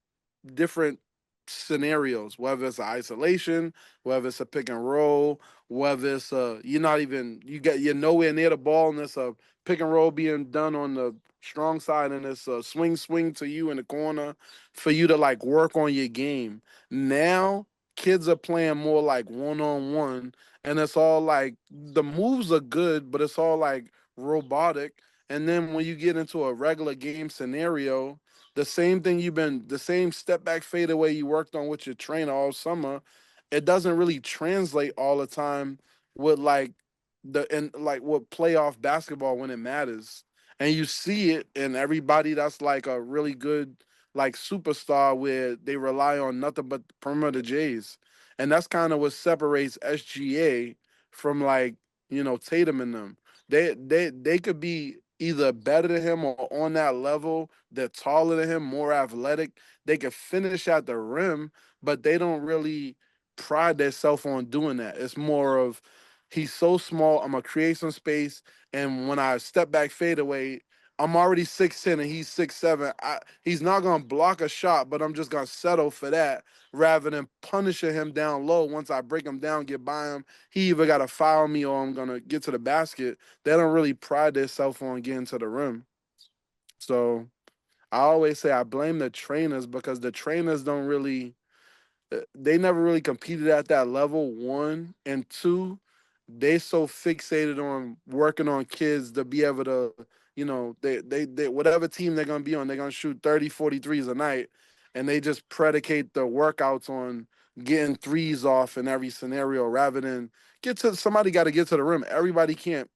different scenarios, whether it's an isolation, whether it's a pick and roll, whether it's you're nowhere near the ball and it's a pick and roll being done on the strong side and it's a swing to you in the corner for you to like work on your game. Now kids are playing more like one on one, and it's all like the moves are good, but it's all like robotic. And then when you get into a regular game scenario, the same step back fadeaway you worked on with your trainer all summer, it doesn't really translate all the time with like with playoff basketball when it matters. And you see it in everybody that's like a really good like superstar where they rely on nothing but perimeter J's. And that's kind of what separates SGA from like, Tatum and them. They could be either better than him or on that level. They're taller than him, more athletic. They can finish at the rim, but they don't really pride themselves on doing that. It's more of he's so small. I'm gonna create some space, and when I step back fade away, I'm already 6'10" and he's 6'7". He's not gonna block a shot, but I'm just gonna settle for that rather than punishing him down low. Once I break him down, get by him, he either got to foul me or I'm gonna get to the basket. They don't really pride themselves on getting to the rim. So I always say I blame the trainers because the trainers don't really they never really competed at that level, one. And two, they so fixated on working on kids to be able to, they whatever team they're gonna be on, they're gonna shoot 30, 40 threes a night. And they just predicate the workouts on getting threes off in every scenario rather than somebody got to get to the rim. Everybody can't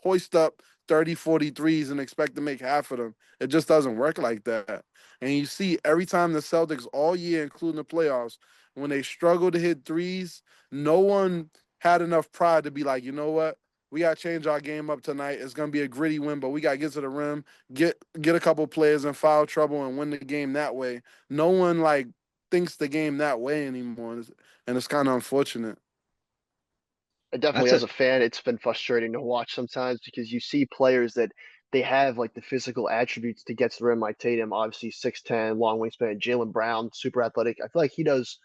hoist up 30, 40 threes and expect to make half of them. It just doesn't work like that. And you see every time the Celtics all year, including the playoffs, when they struggle to hit threes, no one had enough pride to be like, you know what? We gotta change our game up tonight. It's gonna be a gritty win, but we gotta get to the rim, get a couple players in foul trouble, and win the game that way. No one like thinks the game that way anymore, and it's kind of unfortunate. Definitely that's a as a fan, it's been frustrating to watch sometimes because you see players that they have like the physical attributes to get to the rim, like Tatum, obviously 6'10", long wingspan, Jalen Brown, super athletic. I feel like he does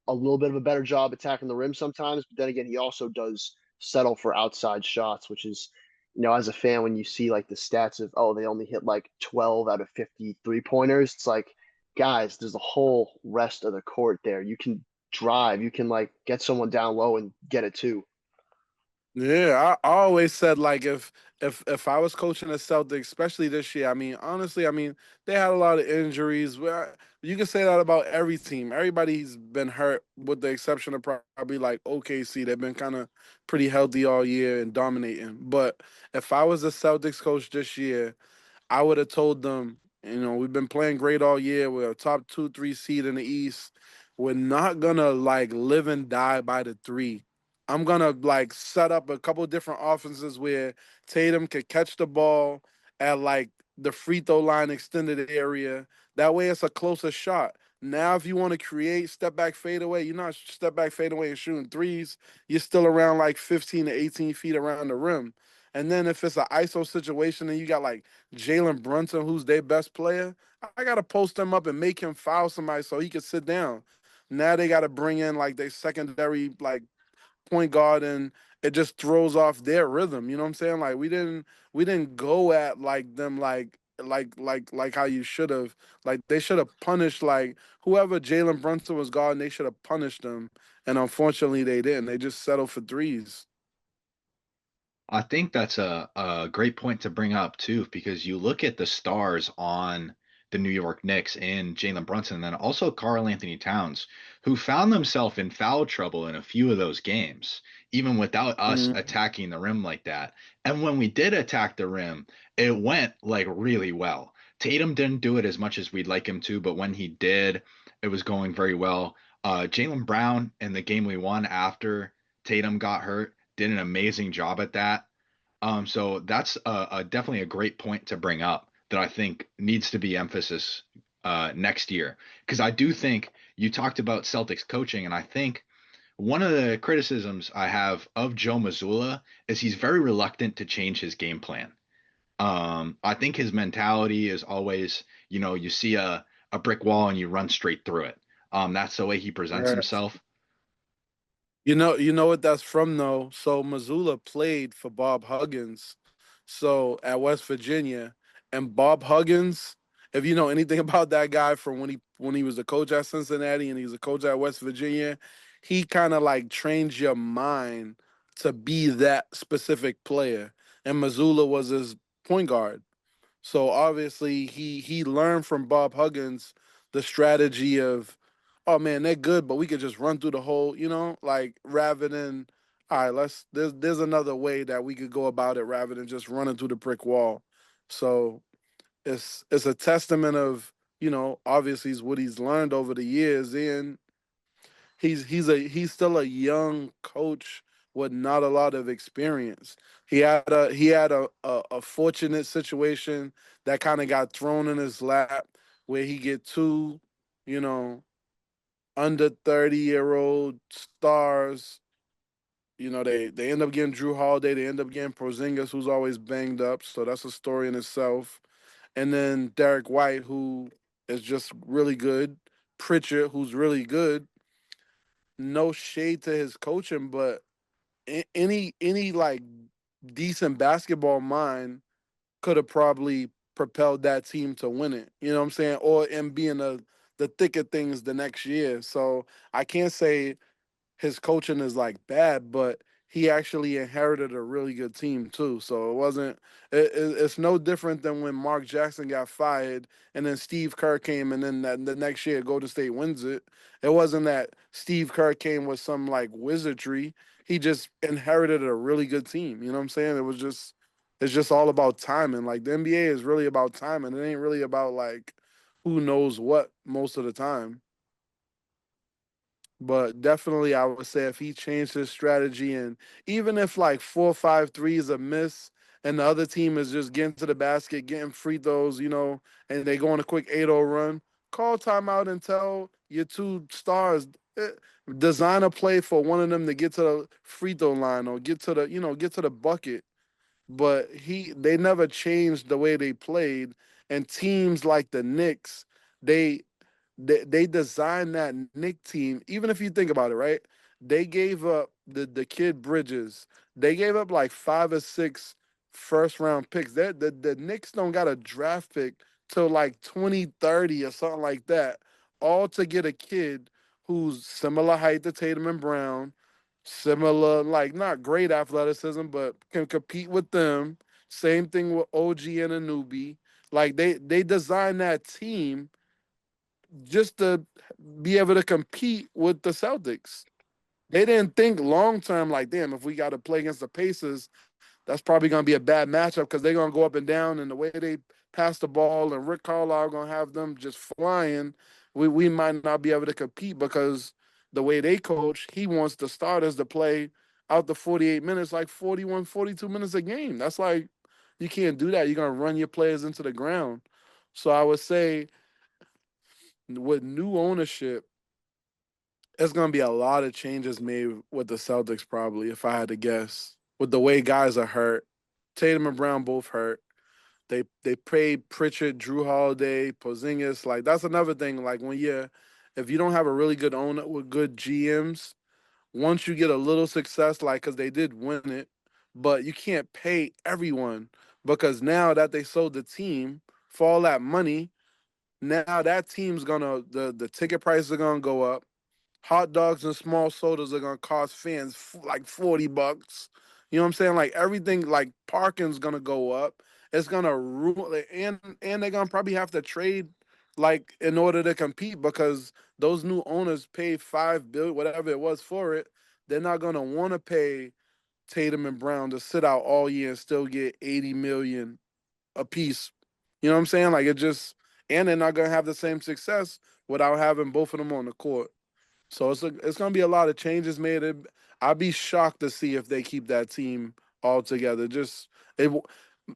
a little bit of a better job attacking the rim sometimes, but then again, he also does settle for outside shots, which is, as a fan, when you see like the stats of, oh, they only hit like 12 out of 53 pointers, it's like, guys, there's a whole rest of the court there. You can drive, you can like get someone down low and get it too. Yeah, I always said like if I was coaching the Celtics, especially this year, I mean, honestly, I mean, they had a lot of injuries. Well, you can say that about every team. Everybody's been hurt, with the exception of probably like OKC. They've been kind of pretty healthy all year and dominating. But if I was a Celtics coach this year, I would have told them, we've been playing great all year. We're a top 2, 3 seed in the East. We're not gonna like live and die by the three. I'm gonna like set up a couple different offenses where Tatum could catch the ball at like the free throw line extended area. That way it's a closer shot. Now, if you want to create step back fadeaway, you're not step back fadeaway and shooting threes. You're still around like 15 to 18 feet around the rim. And then if it's an ISO situation and you got like Jalen Brunson, who's their best player, I got to post him up and make him foul somebody so he can sit down. Now they got to bring in like their secondary like point guard, and it just throws off their rhythm. You know what I'm saying? Like we didn't go at like them like like how you should have. Like they should have punished like whoever Jalen Brunson was guarding. They should have punished them, and unfortunately they didn't. They just settled for threes. I think that's a great point to bring up too, because you look at the stars on the New York Knicks and Jalen Brunson, and then also Karl Anthony Towns, who found themselves in foul trouble in a few of those games, even without us Mm, attacking the rim like that. And when we did attack the rim, it went like really well. Tatum didn't do it as much as we'd like him to, but when he did, it was going very well. Jalen Brown in the game we won after Tatum got hurt did an amazing job at that. So that's definitely a great point to bring up that I think needs to be emphasis next year. Because I do think you talked about Celtics coaching, and I think one of the criticisms I have of Joe Mazzulla is he's very reluctant to change his game plan. I think his mentality is always, you see a brick wall and you run straight through it. That's the way he presents right. himself. You know what that's from though. So Missoula played for Bob Huggins, so at West Virginia, and Bob Huggins. If you know anything about that guy from when he was a coach at Cincinnati and he was a coach at West Virginia, he kind of like trains your mind to be that specific player. And Missoula was his point guard. So obviously he learned from Bob Huggins the strategy of, oh man, they're good, but we could just run through the whole, like rather than, all right, there's another way that we could go about it rather than just running through the brick wall. So it's a testament of, obviously it's what he's learned over the years, and he's still a young coach with not a lot of experience. He had a fortunate situation that kind of got thrown in his lap where he get two, you know, under 30-year-old stars. They end up getting Drew Holiday, they end up getting Porzingis, who's always banged up, so that's a story in itself. And then Derek White, who is just really good. Pritchard, who's really good. No shade to his coaching, but any like decent basketball mind could have probably propelled that team to win it. You know what I'm saying? Or and be in the thick of things the next year. So I can't say his coaching is like bad, but he actually inherited a really good team too. So it wasn't. It's no different than when Mark Jackson got fired and then Steve Kerr came, and then the next year Golden State wins it. It wasn't that Steve Kerr came with some like wizardry. He just inherited a really good team. You know what I'm saying? It's just all about timing. Like the NBA is really about timing. It ain't really about like who knows what most of the time. But definitely, I would say if he changed his strategy, and even if like 4 or 5 threes a miss, and the other team is just getting to the basket, getting free throws, and they go on a quick 8-0 run, call timeout and tell your two stars, eh, design a play for one of them to get to the free throw line or get to the bucket. But they never changed the way they played, and teams like the Knicks, they they designed that Nick team. Even if you think about it, right? They gave up the kid Bridges. They gave up like 5 or 6 first round picks. The Knicks don't got a draft pick till like 2030 or something like that. All to get a kid who's similar height to Tatum and Brown, similar, like not great athleticism, but can compete with them. Same thing with OG and a newbie. Like they designed that team just to be able to compete with the Celtics. They didn't think long term, like, damn, if we got to play against the Pacers, that's probably going to be a bad matchup because they're going to go up and down, and the way they pass the ball and Rick Carlisle going to have them just flying, we might not be able to compete because the way they coach, he wants the starters to play out the 48 minutes, like 41, 42 minutes a game. That's like, you can't do that. You're going to run your players into the ground. So I would say with new ownership, there's gonna be a lot of changes made with the Celtics probably, if I had to guess. With the way guys are hurt. Tatum and Brown both hurt. They paid Pritchard, Drew Holiday, Porzingis. Like that's another thing. Like if you don't have a really good owner with good GMs, once you get a little success, like because they did win it, but you can't pay everyone because now that they sold the team for all that money. Now that team's gonna the ticket prices are gonna go up. Hot dogs and small sodas are gonna cost fans like $40. You know what I'm saying? Like everything, like parking's gonna go up. It's gonna ruin, and they're gonna probably have to trade like in order to compete because those new owners paid $5 billion, whatever it was for it. They're not gonna want to pay Tatum and Brown to sit out all year and still get 80 million a piece. You know what I'm saying? Like it just, and they're not gonna have the same success without having both of them on the court. So it's gonna be a lot of changes made. I'd be shocked to see if they keep that team all together. Just it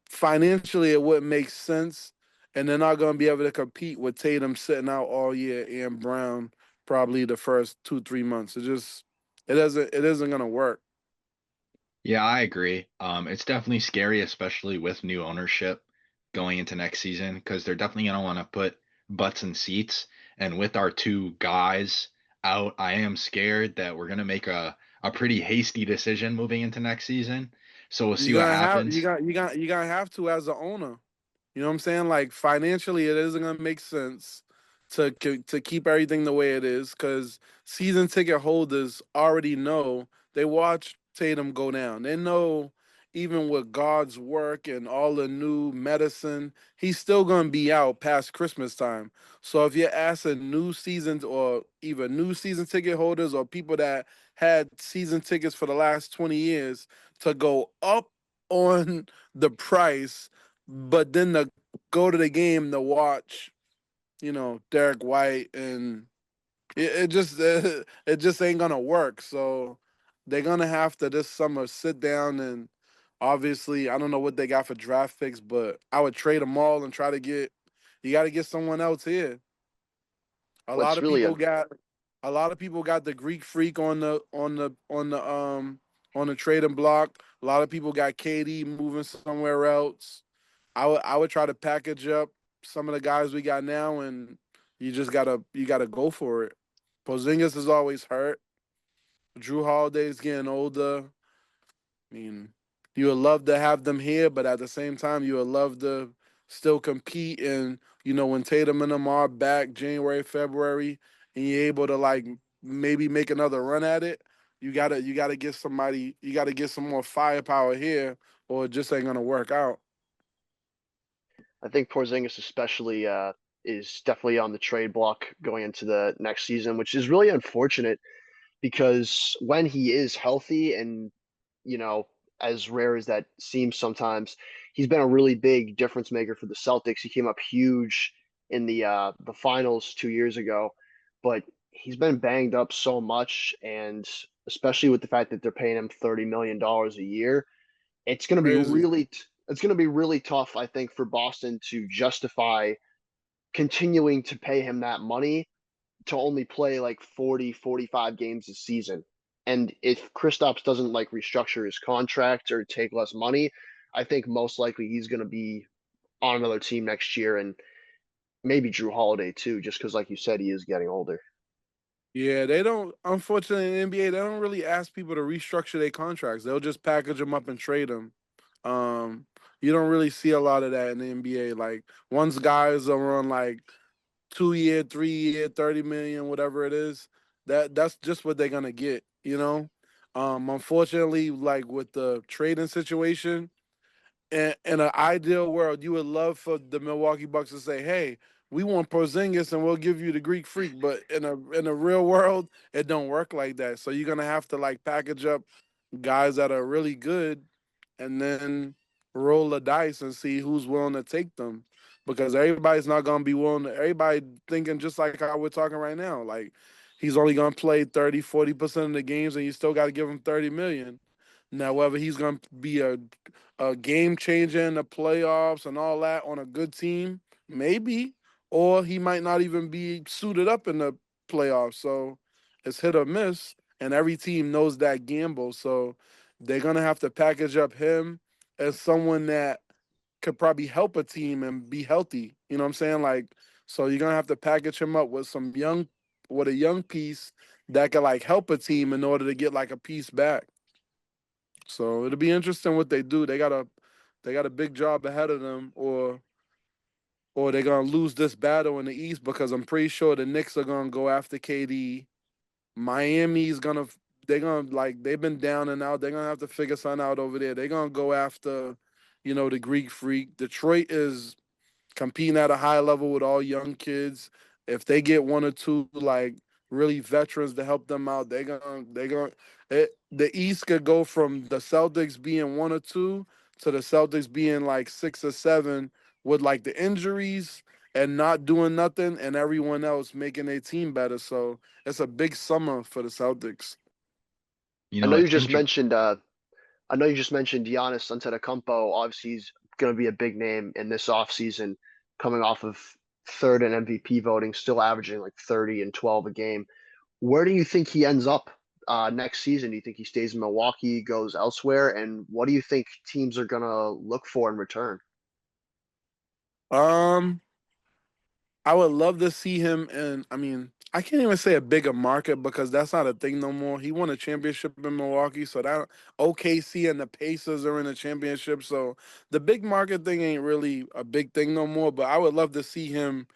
financially, it wouldn't make sense, and they're not gonna be able to compete with Tatum sitting out all year and Brown probably the first 2-3 months. It isn't gonna work. Yeah, I agree. It's definitely scary, especially with new ownership going into next season, because they're definitely going to want to put butts in seats. And with our two guys out, I am scared that we're going to make a pretty hasty decision moving into next season. So we'll see You're what gonna have you happens. got you got you gotta have to as an owner. You know what I'm saying? Like financially, it isn't gonna make sense to keep everything the way it is because season ticket holders already know they watch Tatum go down. They know even with God's work and all the new medicine, he's still gonna be out past Christmas time. So if you're asking new seasons or even new season ticket holders or people that had season tickets for the last 20 years to go up on the price, but then to go to the game to watch, Derek White, and it just ain't gonna work. So they're gonna have to this summer sit down and obviously I don't know what they got for draft picks, but I would trade them all and try to get. You got to get someone else here. A lot What's of really people a got a lot of people got the Greek freak on the trading block. A lot of people got KD moving somewhere else. I would try to package up some of the guys we got now, and you gotta go for it. Porzingis is always hurt. Drew Holiday's getting older. I mean, you would love to have them here, but at the same time, you would love to still compete. And when Tatum and them are back January, February, and you're able to like maybe make another run at it, you gotta get somebody, you gotta get some more firepower here, or it just ain't gonna work out. I think Porzingis especially is definitely on the trade block going into the next season, which is really unfortunate because when he is healthy and you know as rare as that seems sometimes, he's been a really big difference maker for the Celtics. He came up huge in the finals 2 years ago, but he's been banged up so much, and especially with the fact that they're paying him $30 million a year, it's going to be Crazy. it's going to be really tough, I think, for Boston to justify continuing to pay him that money to only play like 40, 45 games a season. And if Kristaps doesn't like restructure his contract or take less money, I think most likely he's going to be on another team next year, and maybe Drew Holiday too, just because, like you said, he is getting older. Yeah, they don't. Unfortunately, in the NBA, they don't really ask people to restructure their contracts. They'll just package them up and trade them. Um, you don't really see a lot of that in the NBA. Like once guys are on like 2 year, 3 year, 30 million, whatever it is, that's just what they're gonna get. Unfortunately, like with the trading situation, in an ideal world, you would love for the Milwaukee Bucks to say, "Hey, we want Porzingis, and we'll give you the Greek Freak." But in a real world, it don't work like that. So you're gonna have to like package up guys that are really good, and then roll the dice and see who's willing to take them. Because everybody's not gonna be willing to. Everybody thinking just like how we're talking right now. Like he's only gonna play 30, 40% of the games, and you still got to give him 30 million. Now, whether he's gonna be a game changer in the playoffs and all that on a good team, maybe, or he might not even be suited up in the playoffs. So it's hit or miss, and every team knows that gamble. So they're gonna have to package up him as someone that could probably help a team and be healthy. You know what I'm saying? Like, so you're gonna have to package him up with a young piece that could like help a team in order to get like a piece back. So it'll be interesting what they do. They got a big job ahead of them, or or they're gonna lose this battle in the East because I'm pretty sure the Knicks are gonna go after KD. Miami's gonna they're gonna like they've been down and out. They're gonna have to figure something out over there. They're gonna go after, the Greek Freak. Detroit is competing at a high level with all young kids. If they get one or two like really veterans to help them out, the East could go from the Celtics being one or two to the Celtics being like 6 or 7 with like the injuries and not doing nothing and everyone else making their team better. So it's a big summer for the Celtics. You I know, know you it's just interesting. mentioned I know you just mentioned Giannis Antetokounmpo. Obviously, he's going to be a big name in this offseason, coming off of third in MVP voting, still averaging like 30 and 12 a game. Where do you think he ends up next season? Do you think he stays in Milwaukee, goes elsewhere? And what do you think teams are going to look for in return? Um, I would love to see him in, I mean, I can't even say a bigger market because that's not a thing no more. He won a championship in Milwaukee, so that OKC and the Pacers are in a championship. So the big market thing ain't really a big thing no more. But I would love to see him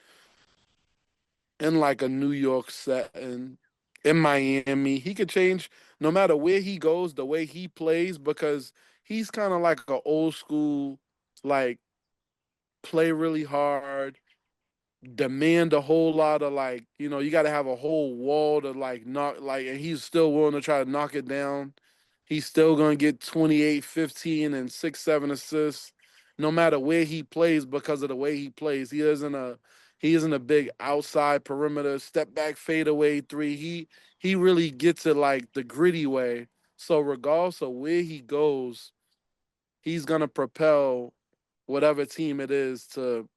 in like a New York setting, in Miami. He could change no matter where he goes, the way he plays, because he's kind of like an old school, like play really hard, demand a whole lot of like, you got to have a whole wall to like knock like, and he's still willing to try to knock it down. He's still going to get 28, 15 and 6 7 assists no matter where he plays because of the way he plays. He isn't a big outside perimeter step back fadeaway three. He really gets it like the gritty way. So regardless of where he goes, he's going to propel whatever team it is to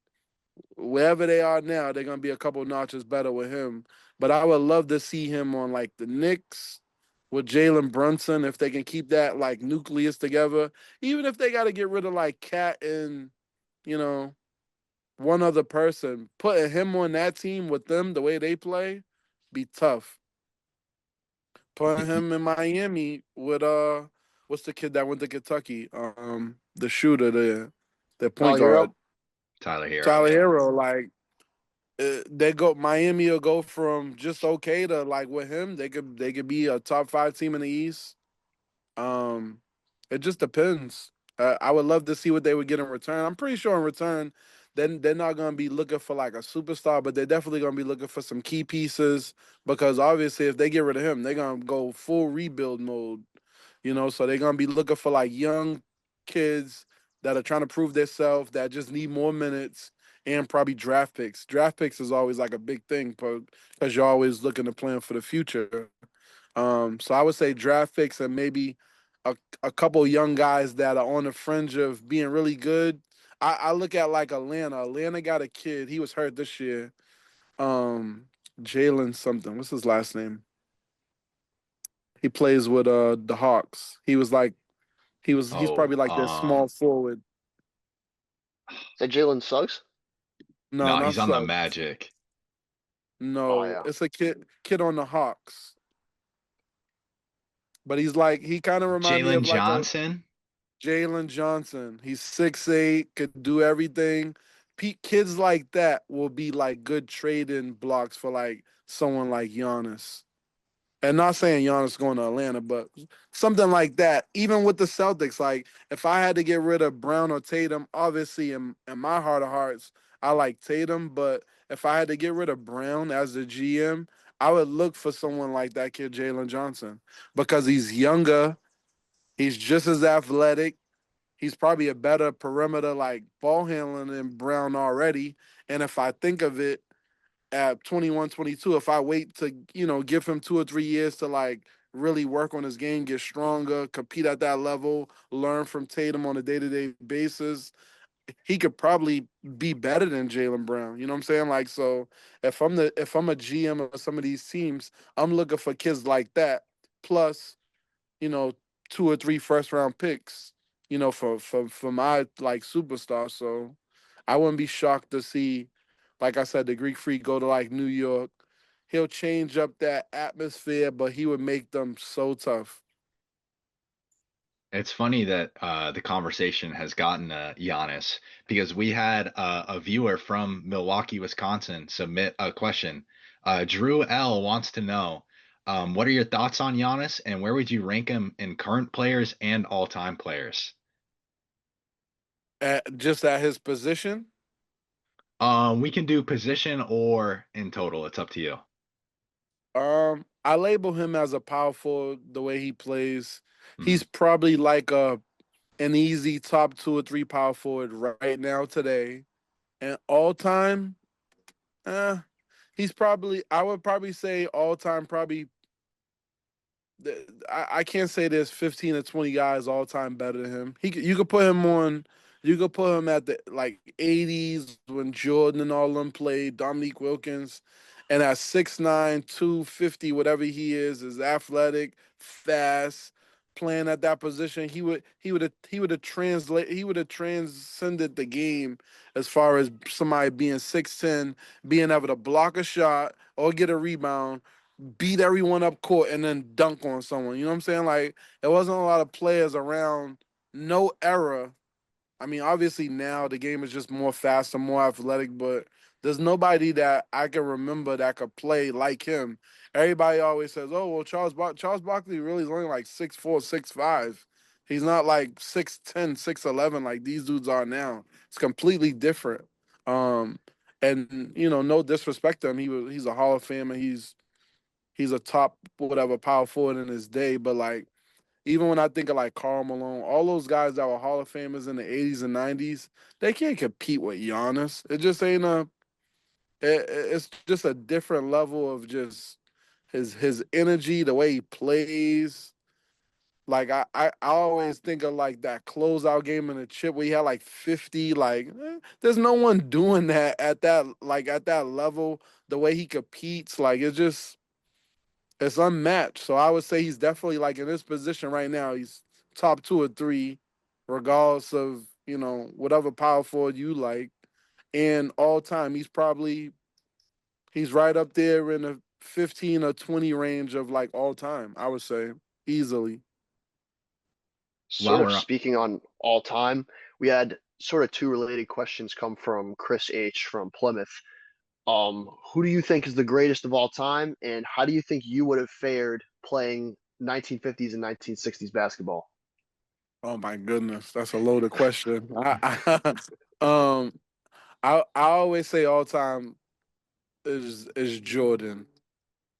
wherever they are now, they're gonna be a couple notches better with him. But I would love to see him on like the Knicks with Jalen Brunson if they can keep that like nucleus together. Even if they got to get rid of like Cat and you know one other person, putting him on that team with them the way they play, be tough. Putting him in Miami with what's the kid that went to Kentucky? The shooter, the point Tyler guard, Hero? Tyler Hero, Tyler yeah. Hero. Like they go Miami will go from just okay to like with him they could be a top 5 team in the East. Um, it just depends. I would love to see what they would get in return. I'm pretty sure in return, then they're not gonna be looking for like a superstar, but they're definitely gonna be looking for some key pieces because obviously if they get rid of him, they're gonna go full rebuild mode. So they're gonna be looking for like young kids that are trying to prove themselves that just need more minutes and probably draft picks. Draft picks is always like a big thing because you're always looking to plan for the future. So I would say draft picks and maybe a couple young guys that are on the fringe of being really good. I look at like Atlanta. Atlanta got a kid. He was hurt this year. Um, Jalen something. What's his last name? He plays with the Hawks. He's Oh, probably like their small forward. Is that Jalen Suggs? No, no, not he's on the Suggs. Magic. Oh, No, yeah. it's a kid on the Hawks. But he kind of remind me Jalen of like a Johnson. Jalen Johnson. He's 6'8", could do everything. Kids like that will be like good trading blocks for like someone like Giannis. And not saying Giannis going to Atlanta, but something like that. Even with the Celtics, like if I had to get rid of Brown or Tatum, obviously in my heart of hearts, I like Tatum. But if I had to get rid of Brown as the GM, I would look for someone like that kid, Jalen Johnson, because he's younger. He's just as athletic. He's probably a better perimeter like ball handling than Brown already. And if I think of it, at 21, 22, if I wait to, give him 2 or 3 years to like really work on his game, get stronger, compete at that level, learn from Tatum on a day-to-day basis, he could probably be better than Jalen Brown. You know what I'm saying? Like, so if I'm a GM of some of these teams, I'm looking for kids like that, plus, you know, 2 or 3 first round picks, for my like superstar. So I wouldn't be shocked to see, like I said, the Greek Freak go to like New York. He'll change up that atmosphere, but he would make them so tough. It's funny that the conversation has gotten Giannis because we had a viewer from Milwaukee, Wisconsin, submit a question. Drew L wants to know, what are your thoughts on Giannis and where would you rank him in current players and all-time players? Just at his position. We can do position or in total. It's up to you. I label him as a power forward the way he plays. Mhm. He's probably like an easy top 2 or 3 power forward right now today. And all time, eh, he's probably I would probably say all time probably I can't say there's 15 or 20 guys all time better than him. You could put him on. You could put him at the like 80s when Jordan and all them played, Dominique Wilkins, and at 6'9", 250, whatever he is athletic, fast, playing at that position. He would have transcended the game as far as somebody being 6'10", being able to block a shot or get a rebound, beat everyone up court, and then dunk on someone. You know what I'm saying? Like, there wasn't a lot of players around, no era. I mean, obviously now the game is just more fast and more athletic, but there's nobody that I can remember that could play like him. Everybody always says, "Oh, well, Charles Barkley really is only like 6'4", 6'5". He's not like 6'10", 6'11" like these dudes are now. It's completely different. Um, and no disrespect to him, he's a Hall of Famer. He's a top whatever power forward in his day. But like, even when I think of like Karl Malone, all those guys that were Hall of Famers in the 80s and 90s, they can't compete with Giannis. It just ain't it's just a different level of just his energy, the way he plays. Like I always think of like that closeout game in the chip where he had like 50. Like, there's no one doing that at that level. The way he competes, like, it's unmatched. So I would say he's definitely like in this position right now. He's top 2 or 3, regardless of whatever power forward you like. And all time, he's right up there in the 15 or 20 range of like all time. I would say easily. While Sort of we're speaking on all time, we had sort of two related questions come from Chris H from Plymouth. Who do you think is the greatest of all time, and how do you think you would have fared playing 1950s and 1960s basketball? Oh my goodness, that's a loaded question. Um, I always say all time is Jordan,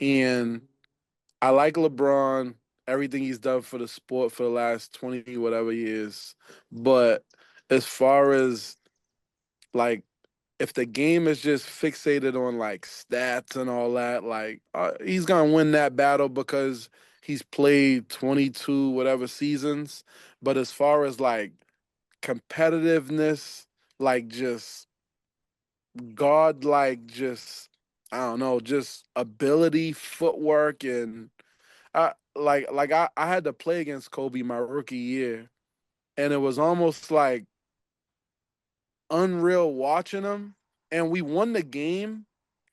and I like LeBron, everything he's done for the sport for the last 20 whatever years. But as far as like if the game is just fixated on like stats and all that, like he's gonna win that battle because he's played 22 whatever seasons. But as far as like competitiveness, like just God, like just I don't know, just ability, footwork, and I had to play against Kobe my rookie year, and it was almost like unreal watching him. And we won the game,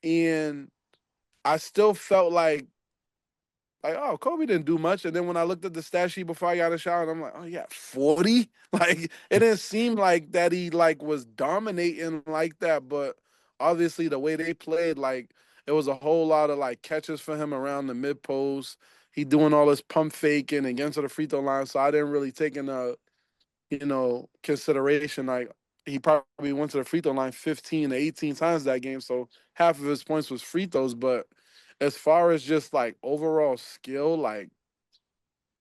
and I still felt like, oh, Kobe didn't do much. And then when I looked at the stat sheet before I got a shot, I'm like, oh yeah, 40. Like, it didn't seem like that he like was dominating like that. But obviously the way they played, like, it was a whole lot of like catches for him around the mid post. He doing all this pump faking and getting to the free throw line. So I didn't really take into consideration. Like, he probably went to the free throw line 15 to 18 times that game. So half of his points was free throws. But as far as just like overall skill, like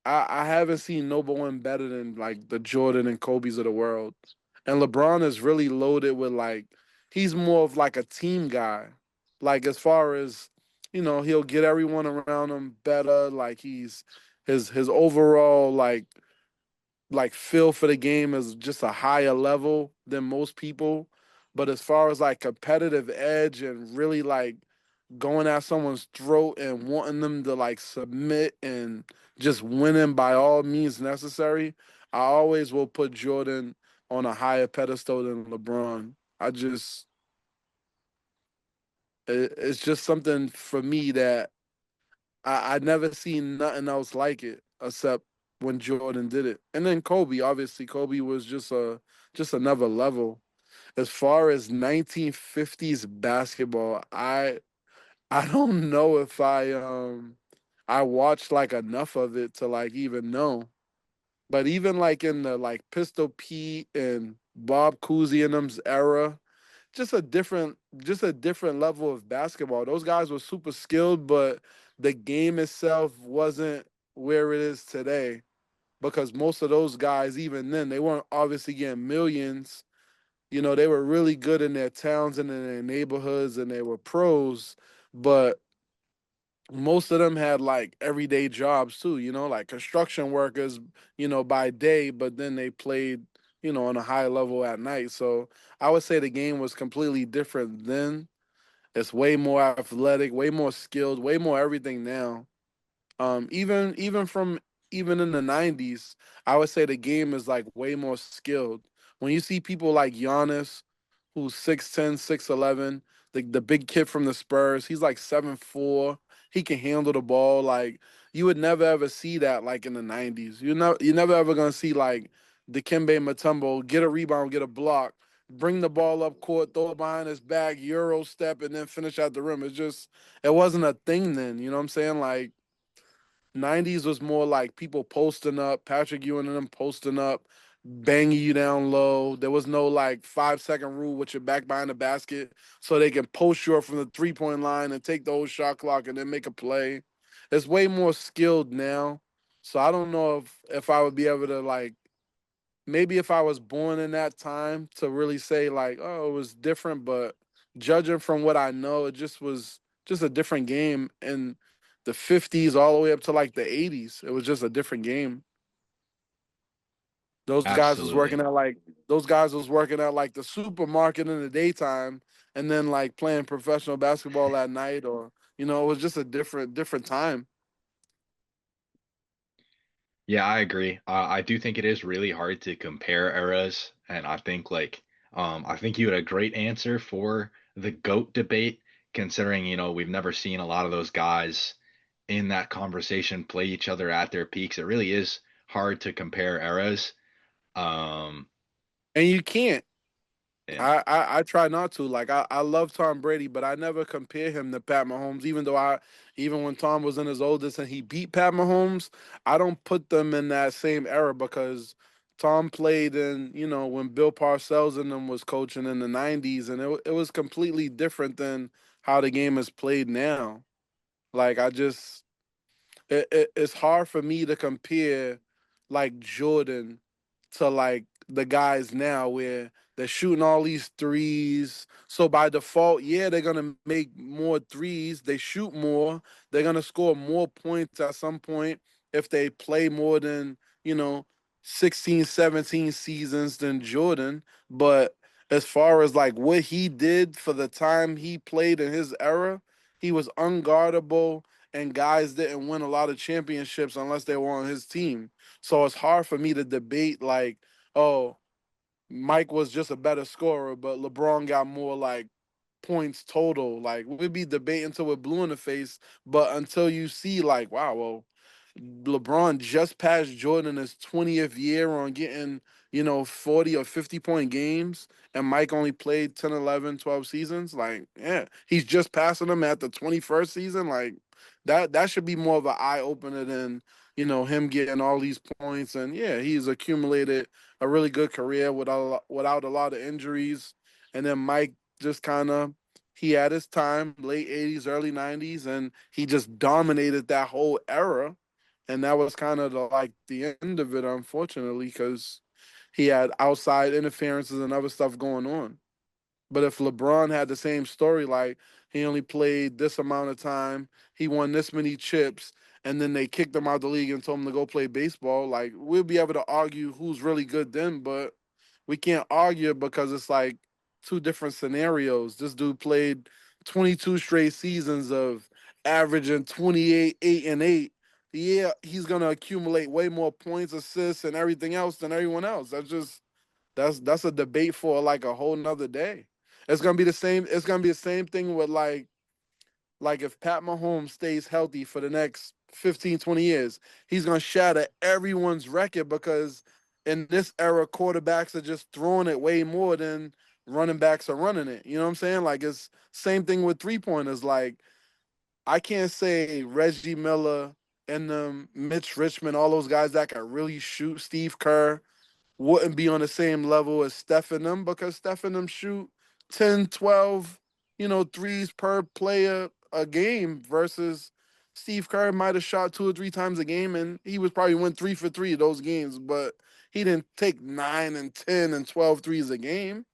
I haven't seen no one better than like the Jordan and Kobe's of the world. And LeBron is really loaded with like he's more of like a team guy. Like, as far as he'll get everyone around him better. Like, his overall like feel for the game is just a higher level than most people. But as far as like competitive edge and really like going at someone's throat and wanting them to like submit and just winning by all means necessary, I always will put Jordan on a higher pedestal than LeBron. It's just something for me that I never seen nothing else like it except when Jordan did it. And then Kobe, obviously, Kobe was just another level. As far as 1950s basketball, I don't know if I watched like enough of it to like even know. But even like in the like Pistol Pete and Bob Cousy and them's era, just a different level of basketball. Those guys were super skilled, but the game itself wasn't where it is today because most of those guys, even then, they weren't obviously getting millions. You know, they were really good in their towns and in their neighborhoods and they were pros, but most of them had like everyday jobs too, like construction workers, by day, but then they played, on a high level at night. So I would say the game was completely different then. It's way more athletic, way more skilled, way more everything now. Even in the 90s, I would say the game is like way more skilled. When you see people like Giannis, who's 6'10", 6'11", the big kid from the Spurs, he's like 7'4". He can handle the ball. Like you would never ever see that like in the 90s. You're never ever gonna see like Dikembe Mutombo get a rebound, get a block, bring the ball up court, throw it behind his back, Euro step, and then finish at the rim. It wasn't a thing then. You know what I'm saying? Like 90s was more like people posting up, Patrick Ewing and them posting up, banging you down low. There was no like 5-second rule with your back behind the basket so they can post you up from the 3-point line and take the whole shot clock and then make a play. It's way more skilled now. So I don't know if I would be able to like maybe if I was born in that time to really say like, oh, it was different, but judging from what I know, it just was just a different game in the 50s all the way up to like the 80s. It was just a different game. Those guys was Absolutely. working at like those guys was working at like the supermarket in the daytime and then like playing professional basketball at night or it was just a different time. Yeah, I agree. I do think it is really hard to compare eras, and I think you had a great answer for the GOAT debate, considering, we've never seen a lot of those guys in that conversation play each other at their peaks. It really is hard to compare eras. Um, And you can't. yeah. I try not to. Like I love Tom Brady, but I never compare him to Pat Mahomes. Even when Tom was in his oldest and he beat Pat Mahomes, I don't put them in that same era because Tom played in when Bill Parcells and them was coaching in the '90s, and it was completely different than how the game is played now. Like it's hard for me to compare like Jordan to like the guys now where they're shooting all these threes. So by default, yeah, they're gonna make more threes. They shoot more. They're gonna score more points at some point if they play more than, you know, 16, 17 seasons than Jordan. But as far as like what he did for the time he played in his era, he was unguardable and guys didn't win a lot of championships unless they were on his team. So it's hard for me to debate like, oh, Mike was just a better scorer, but LeBron got more like points total. Like we'd be debating until we're blue in the face, but until you see like, wow, well, LeBron just passed Jordan his 20th year on getting, 40 or 50-point games, and Mike only played 10, 11, 12 seasons. Like, yeah, he's just passing him at the 21st season. Like, that should be more of an eye opener than, him getting all these points. And yeah, he's accumulated a really good career without a lot of injuries. And then Mike just kind of he had his time, late 80s, early 90s, and he just dominated that whole era, and that was kind of the end of it, unfortunately, because he had outside interferences and other stuff going on. But if LeBron had the same story, like he only played this amount of time, he won this many chips, and then they kicked him out of the league and told him to go play baseball, like we'll be able to argue who's really good then, but we can't argue because it's like two different scenarios. This dude played 22 straight seasons of averaging 28, 8, and 8. Yeah, he's gonna accumulate way more points, assists, and everything else than everyone else. That's a debate for like a whole nother day. It's gonna be the same. It's gonna be the same thing with like if Pat Mahomes stays healthy for the next 15, 20 years. He's going to shatter everyone's record because in this era, quarterbacks are just throwing it way more than running backs are running it. You know what I'm saying? Like, it's same thing with three-pointers. Like, I can't say Reggie Miller and Mitch Richmond, all those guys that can really shoot, Steve Kerr, wouldn't be on the same level as Steph and them because Steph and them shoot 10, 12, threes per player a game versus Steve Kerr might have shot 2 or 3 times a game and he was probably went 3 for 3 of those games, but he didn't take 9 and 10 and 12 threes a game,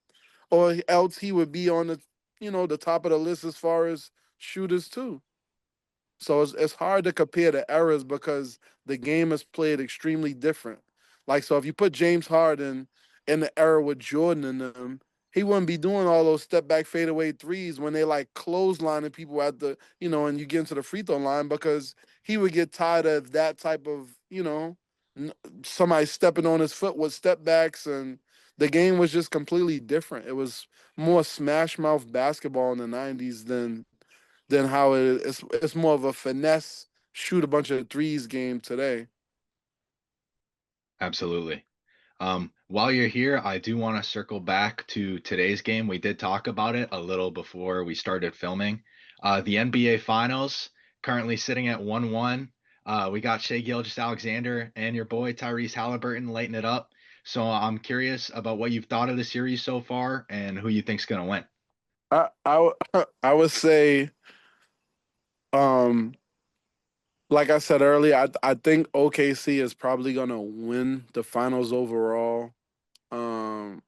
or else he would be on the top of the list as far as shooters too. So it's hard to compare the eras because the game is played extremely different. Like, so if you put James Harden in the era with Jordan in them, he wouldn't be doing all those step back fadeaway threes when they like clotheslining people at and you get into the free throw line because he would get tired of that type of, somebody stepping on his foot with step backs, and the game was just completely different. It was more smash mouth basketball in the 90s than how it's more of a finesse shoot a bunch of threes game today. Absolutely. While you're here, I do want to circle back to today's game. We did talk about it a little before we started filming. The NBA Finals currently sitting at 1-1. We got Shea Gilgeous-Alexander and your boy Tyrese Halliburton lighting it up. So I'm curious about what you've thought of the series so far and who you think's gonna win. I would say, um, like I said earlier, I think OKC is probably gonna win the finals overall. Um,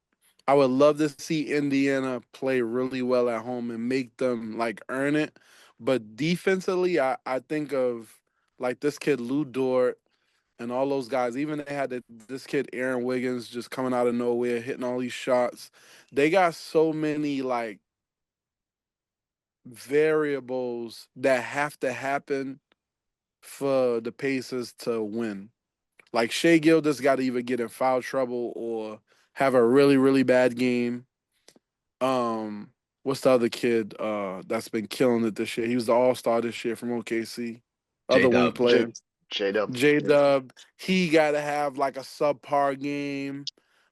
I would love to see Indiana play really well at home and make them like earn it. But defensively, I think of like this kid Lou Dort and all those guys. Even they had this kid Aaron Wiggins just coming out of nowhere, hitting all these shots. They got so many like variables that have to happen for the Pacers to win. Like Shea Gildas got to either get in foul trouble or have a really, really bad game. Um, what's the other kid that's been killing it this year? He was the all-star this year from OKC. J Other wing Dub. J player. J Dub. J Dub, he gotta have like a subpar game.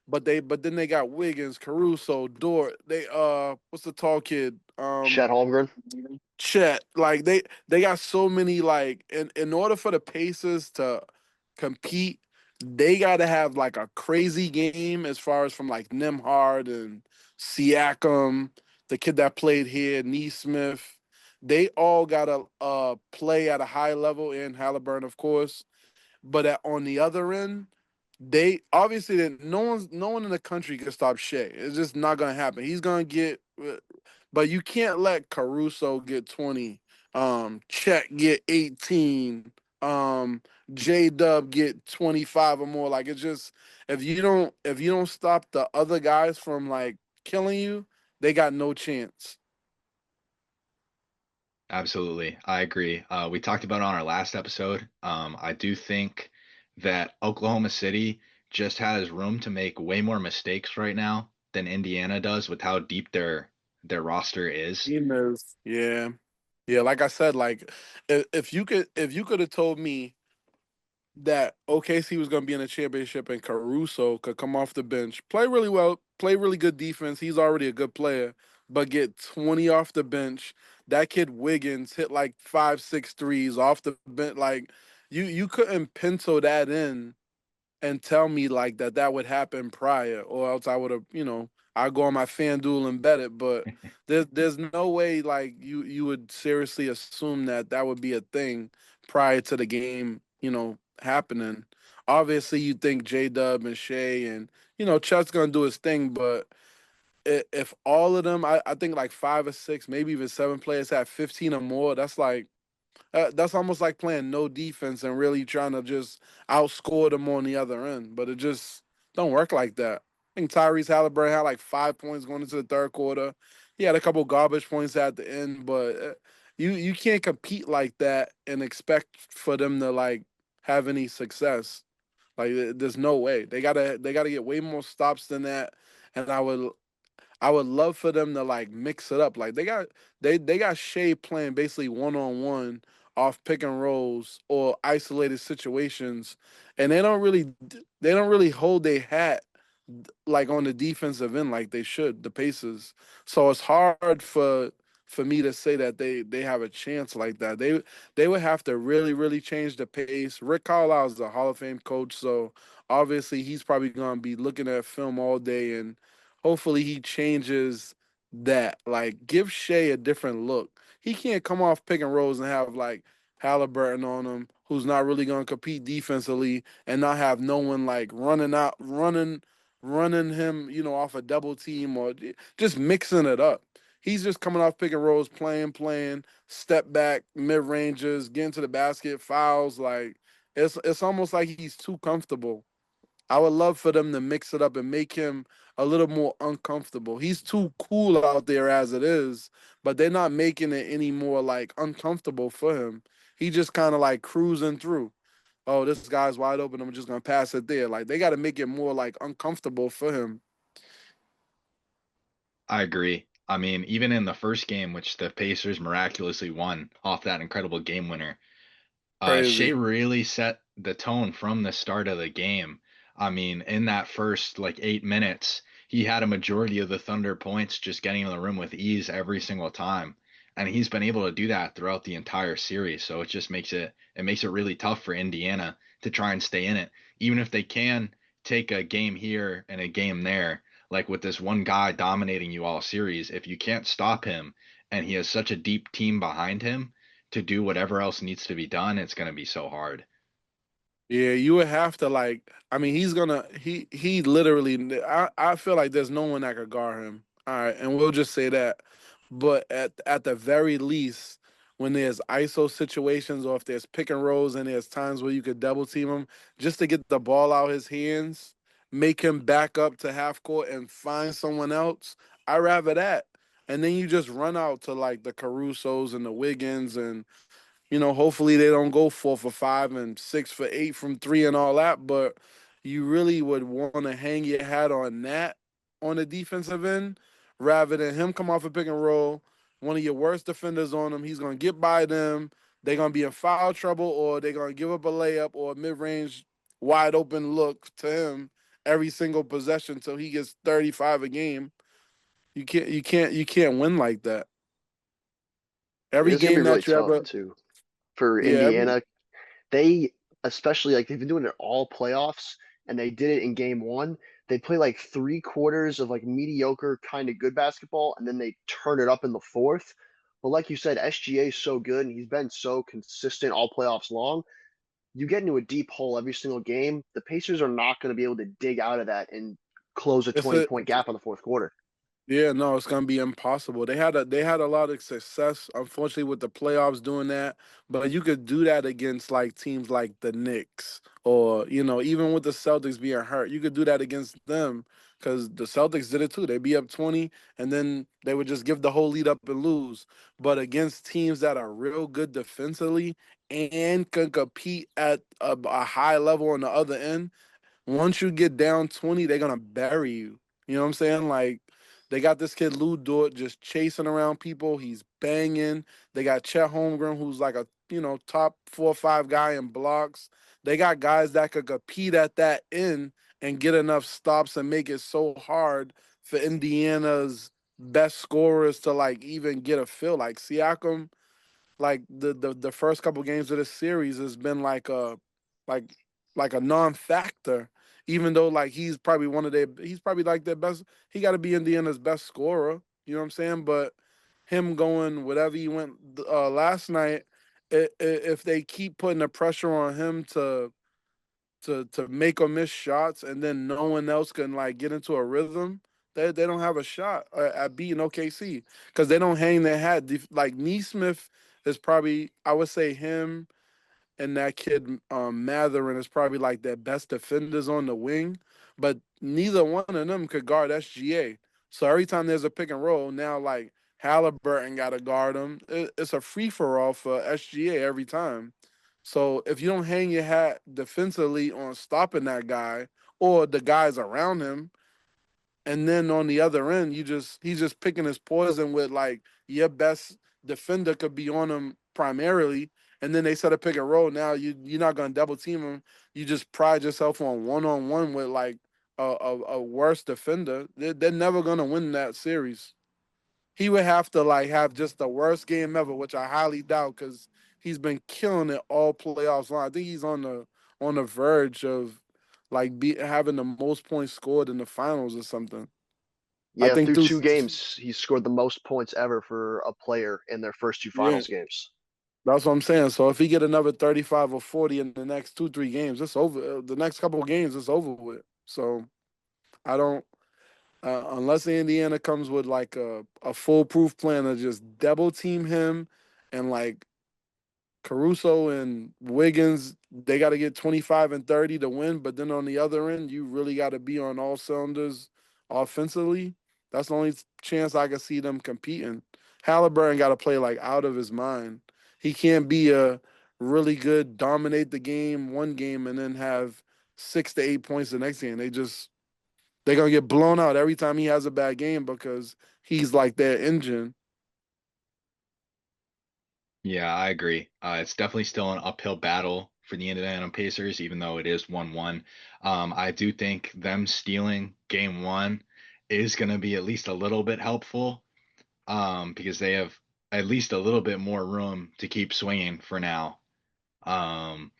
But then they got Wiggins, Caruso, Dort. They what's the tall kid? Chet Holmgren. Chet. Like they got so many like in order for the Pacers to compete, they gotta have like a crazy game as far as from like Nimhard and Siakam, the kid that played here, Neesmith. They all gotta play at a high level, and Halliburton, of course. But on the other end, they obviously didn't. No one in the country can stop Shea. It's just not gonna happen. He's gonna get, but you can't let Caruso get 20, Chet get 18, J Dub get 25 or more. Like it's just if you don't stop the other guys from like killing you, they got no chance. Absolutely. I agree. We talked about it on our last episode. I do think that Oklahoma City just has room to make way more mistakes right now than Indiana does with how deep their roster is. Team is, yeah, yeah. Like I said, like if you could have told me that OKC was going to be in a championship and Caruso could come off the bench, play really well, play really good defense. He's already a good player, but get 20 off the bench. That kid Wiggins hit like 5, 6 threes off the bench. Like you couldn't pencil that in and tell me like that would happen prior, or else I would have, I go on my FanDuel and bet it. But there's no way like you would seriously assume that would be a thing prior to the game, happening. Obviously, you think J Dub and Shea and Chet's gonna do his thing, but if all of them, I think like 5 or 6, maybe even 7 players have 15 or more, that's almost like playing no defense and really trying to just outscore them on the other end. But it just don't work like that. I think Tyrese Halliburton had like 5 points going into the third quarter. He had a couple garbage points at the end, but you can't compete like that and expect for them to like have any success. Like there's no way. They gotta get way more stops than that. And I would love for them to like mix it up. Like they got Shea playing basically 1-on-1 off pick and rolls or isolated situations, and they don't really hold their hat like on the defensive end like they should, the Pacers. So it's hard for me to say that they have a chance like that. They would have to really change the pace. Rick Carlisle is a Hall of Fame coach, so obviously he's probably going to be looking at film all day, and hopefully he changes that. Like, give Shea a different look. He can't come off pick and rolls and have like Halliburton on him, who's not really going to compete defensively, and not have no one like running him, off a double team or just mixing it up. He's just coming off pick and rolls, playing, step back, mid ranges, getting to the basket, fouls. Like, it's almost like he's too comfortable. I would love for them to mix it up and make him a little more uncomfortable. He's too cool out there as it is, but they're not making it any more like uncomfortable for him. He just kind of like cruising through. Oh, this guy's wide open. I'm just gonna pass it there. Like, they got to make it more like uncomfortable for him. I agree. I mean, even in the first game, which the Pacers miraculously won off that incredible game winner, Shea Crazy. really set the tone from the start of the game. I mean, in that first like 8 minutes, he had a majority of the Thunder points just getting in the rim with ease every single time. And he's been able to do that throughout the entire series. So it just makes it really tough for Indiana to try and stay in it. Even if they can take a game here and a game there, like with this one guy dominating you all series, if you can't stop him and he has such a deep team behind him, to do whatever else needs to be done, it's going to be so hard. Yeah, you would have to like. I mean, he literally. I feel like there's no one that could guard him. All right, and we'll just say that. But at the very least, when there's ISO situations or if there's pick and rolls and there's times where you could double team him just to get the ball out his hands, make him back up to half court and find someone else. I rather that. And then you just run out to like the Carusos and the Wiggins and hopefully they don't go 4 for 5 and 6 for 8 from three and all that. But you really would want to hang your hat on that on the defensive end rather than him come off a pick and roll. One of your worst defenders on him, he's gonna get by them. They're gonna be in foul trouble, or they're gonna give up a layup or a mid-range wide open look to him every single possession until he gets 35 a game. You can't win like that. It Every is gonna be game really that you tough ever too for yeah, every Indiana. They especially like they've been doing it all playoffs, and they did it in game one. They play like 3 quarters of like mediocre, kind of good basketball, and then they turn it up in the fourth. But like you said, SGA is so good, and he's been so consistent all playoffs long. You get into a deep hole every single game. The Pacers are not going to be able to dig out of that and close a it's 20 a point gap on the fourth quarter. Yeah, no, it's gonna be impossible. They had a lot of success, unfortunately, with the playoffs doing that. But you could do that against like teams like the Knicks, or even with the Celtics being hurt, you could do that against them because the Celtics did it too. They'd be up 20, and then they would just give the whole lead up and lose. But against teams that are real good defensively and can compete at a high level on the other end, once you get down 20, they're gonna bury you. You know what I'm saying? Like, they got this kid Lou Dort just chasing around people. He's banging. They got Chet Holmgren, who's like a top 4 or 5 guy in blocks. They got guys that could compete at that end and get enough stops and make it so hard for Indiana's best scorers to like even get a feel. Like Siakam, like the first couple games of this series has been like like a non-factor, even though like he's probably like their best. He got to be Indiana's best scorer. You know what I'm saying? But him going whatever he went last night, if they keep putting the pressure on him to make or miss shots, and then no one else can like get into a rhythm, they don't have a shot at beating OKC because they don't hang their hat. Like Neesmith is probably, I would say, him and that kid Matherin is probably like their best defenders on the wing, but neither one of them could guard SGA. So every time there's a pick and roll, now like Halliburton got to guard him. It's a free for all for SGA every time. So if you don't hang your hat defensively on stopping that guy or the guys around him, and then on the other end, he's just picking his poison with like your best defender could be on him primarily, and then they set a pick and roll. Now you're not gonna double team him. You just pride yourself on one with like a worse defender. They're never gonna win that series. He would have to like have just the worst game ever, which I highly doubt because he's been killing it all playoffs long. I think he's on the verge of like having the most points scored in the finals or something. I Yeah, think through through 2 games, he scored the most points ever for a player in their first 2 yeah, finals games. that's what I'm saying. So if he get another 35 or 40 in the next 2-3 games, it's over. The next couple of games, it's over with. So I don't unless Indiana comes with like a foolproof plan to just double team him and like Caruso and Wiggins, they got to get 25 and 30 to win. But then on the other end, you really got to be on all cylinders offensively. That's the only chance I can see them competing. Halliburton got to play like out of his mind. He can't be a really good, dominate the game one game and then have 6 to 8 points the next game. They're going to get blown out every time he has a bad game because he's like their engine. Yeah, I agree. It's definitely still an uphill battle for the Indiana Pacers, even though it is 1-1. I do think them stealing game one is going to be at least a little bit helpful, because they have at least a little bit more room to keep swinging for now. Um,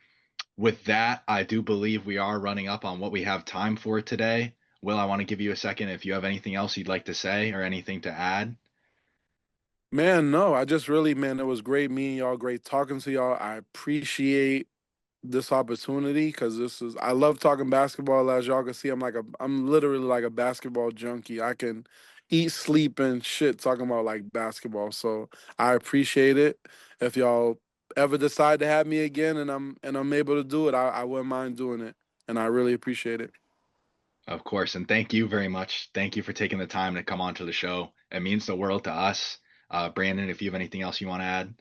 with that, I do believe we are running up on what we have time for today. Will, I want to give you a second if you have anything else you'd like to say or anything to add. Man, no, I just really, man, it was great meeting y'all, great talking to y'all. I appreciate this opportunity because I love talking basketball. As y'all can see, I'm literally like a basketball junkie. I can eat, sleep, and shit talking about like basketball. So I appreciate it. If y'all ever decide to have me again and I'm able to do it, I wouldn't mind doing it. And I really appreciate it. Of course, and thank you very much. Thank you for taking the time to come onto the show. It means the world to us. Brandon, if you have anything else you want to add.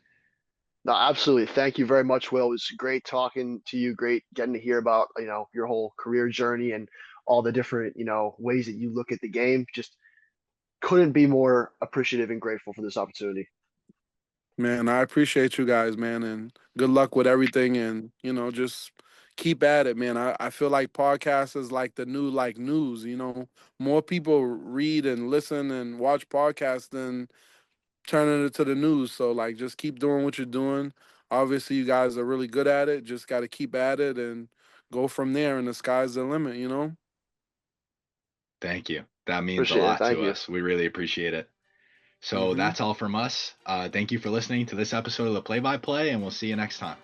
No, absolutely. Thank you very much, Will. It was great talking to you. Great getting to hear about, your whole career journey and all the different, ways that you look at the game. Just couldn't be more appreciative and grateful for this opportunity. Man, I appreciate you guys, man, and good luck with everything. And just keep at it, man. I feel like podcasts is like the new like news. More people read and listen and watch podcasts than turning it to the news. So like, just keep doing what you're doing. Obviously, you guys are really good at it. Just got to keep at it and go from there. And the sky's the limit. Thank you. That means a Appreciate it. lot Thank to you. us. We really appreciate it. So Hmm. that's all from us. Thank you for listening to this episode of the Play by Play, and we'll see you next time.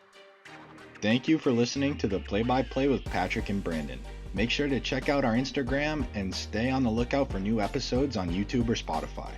Thank you for listening to the Play by Play with Patrick and Brandon. Make sure to check out our Instagram and stay on the lookout for new episodes on YouTube or Spotify.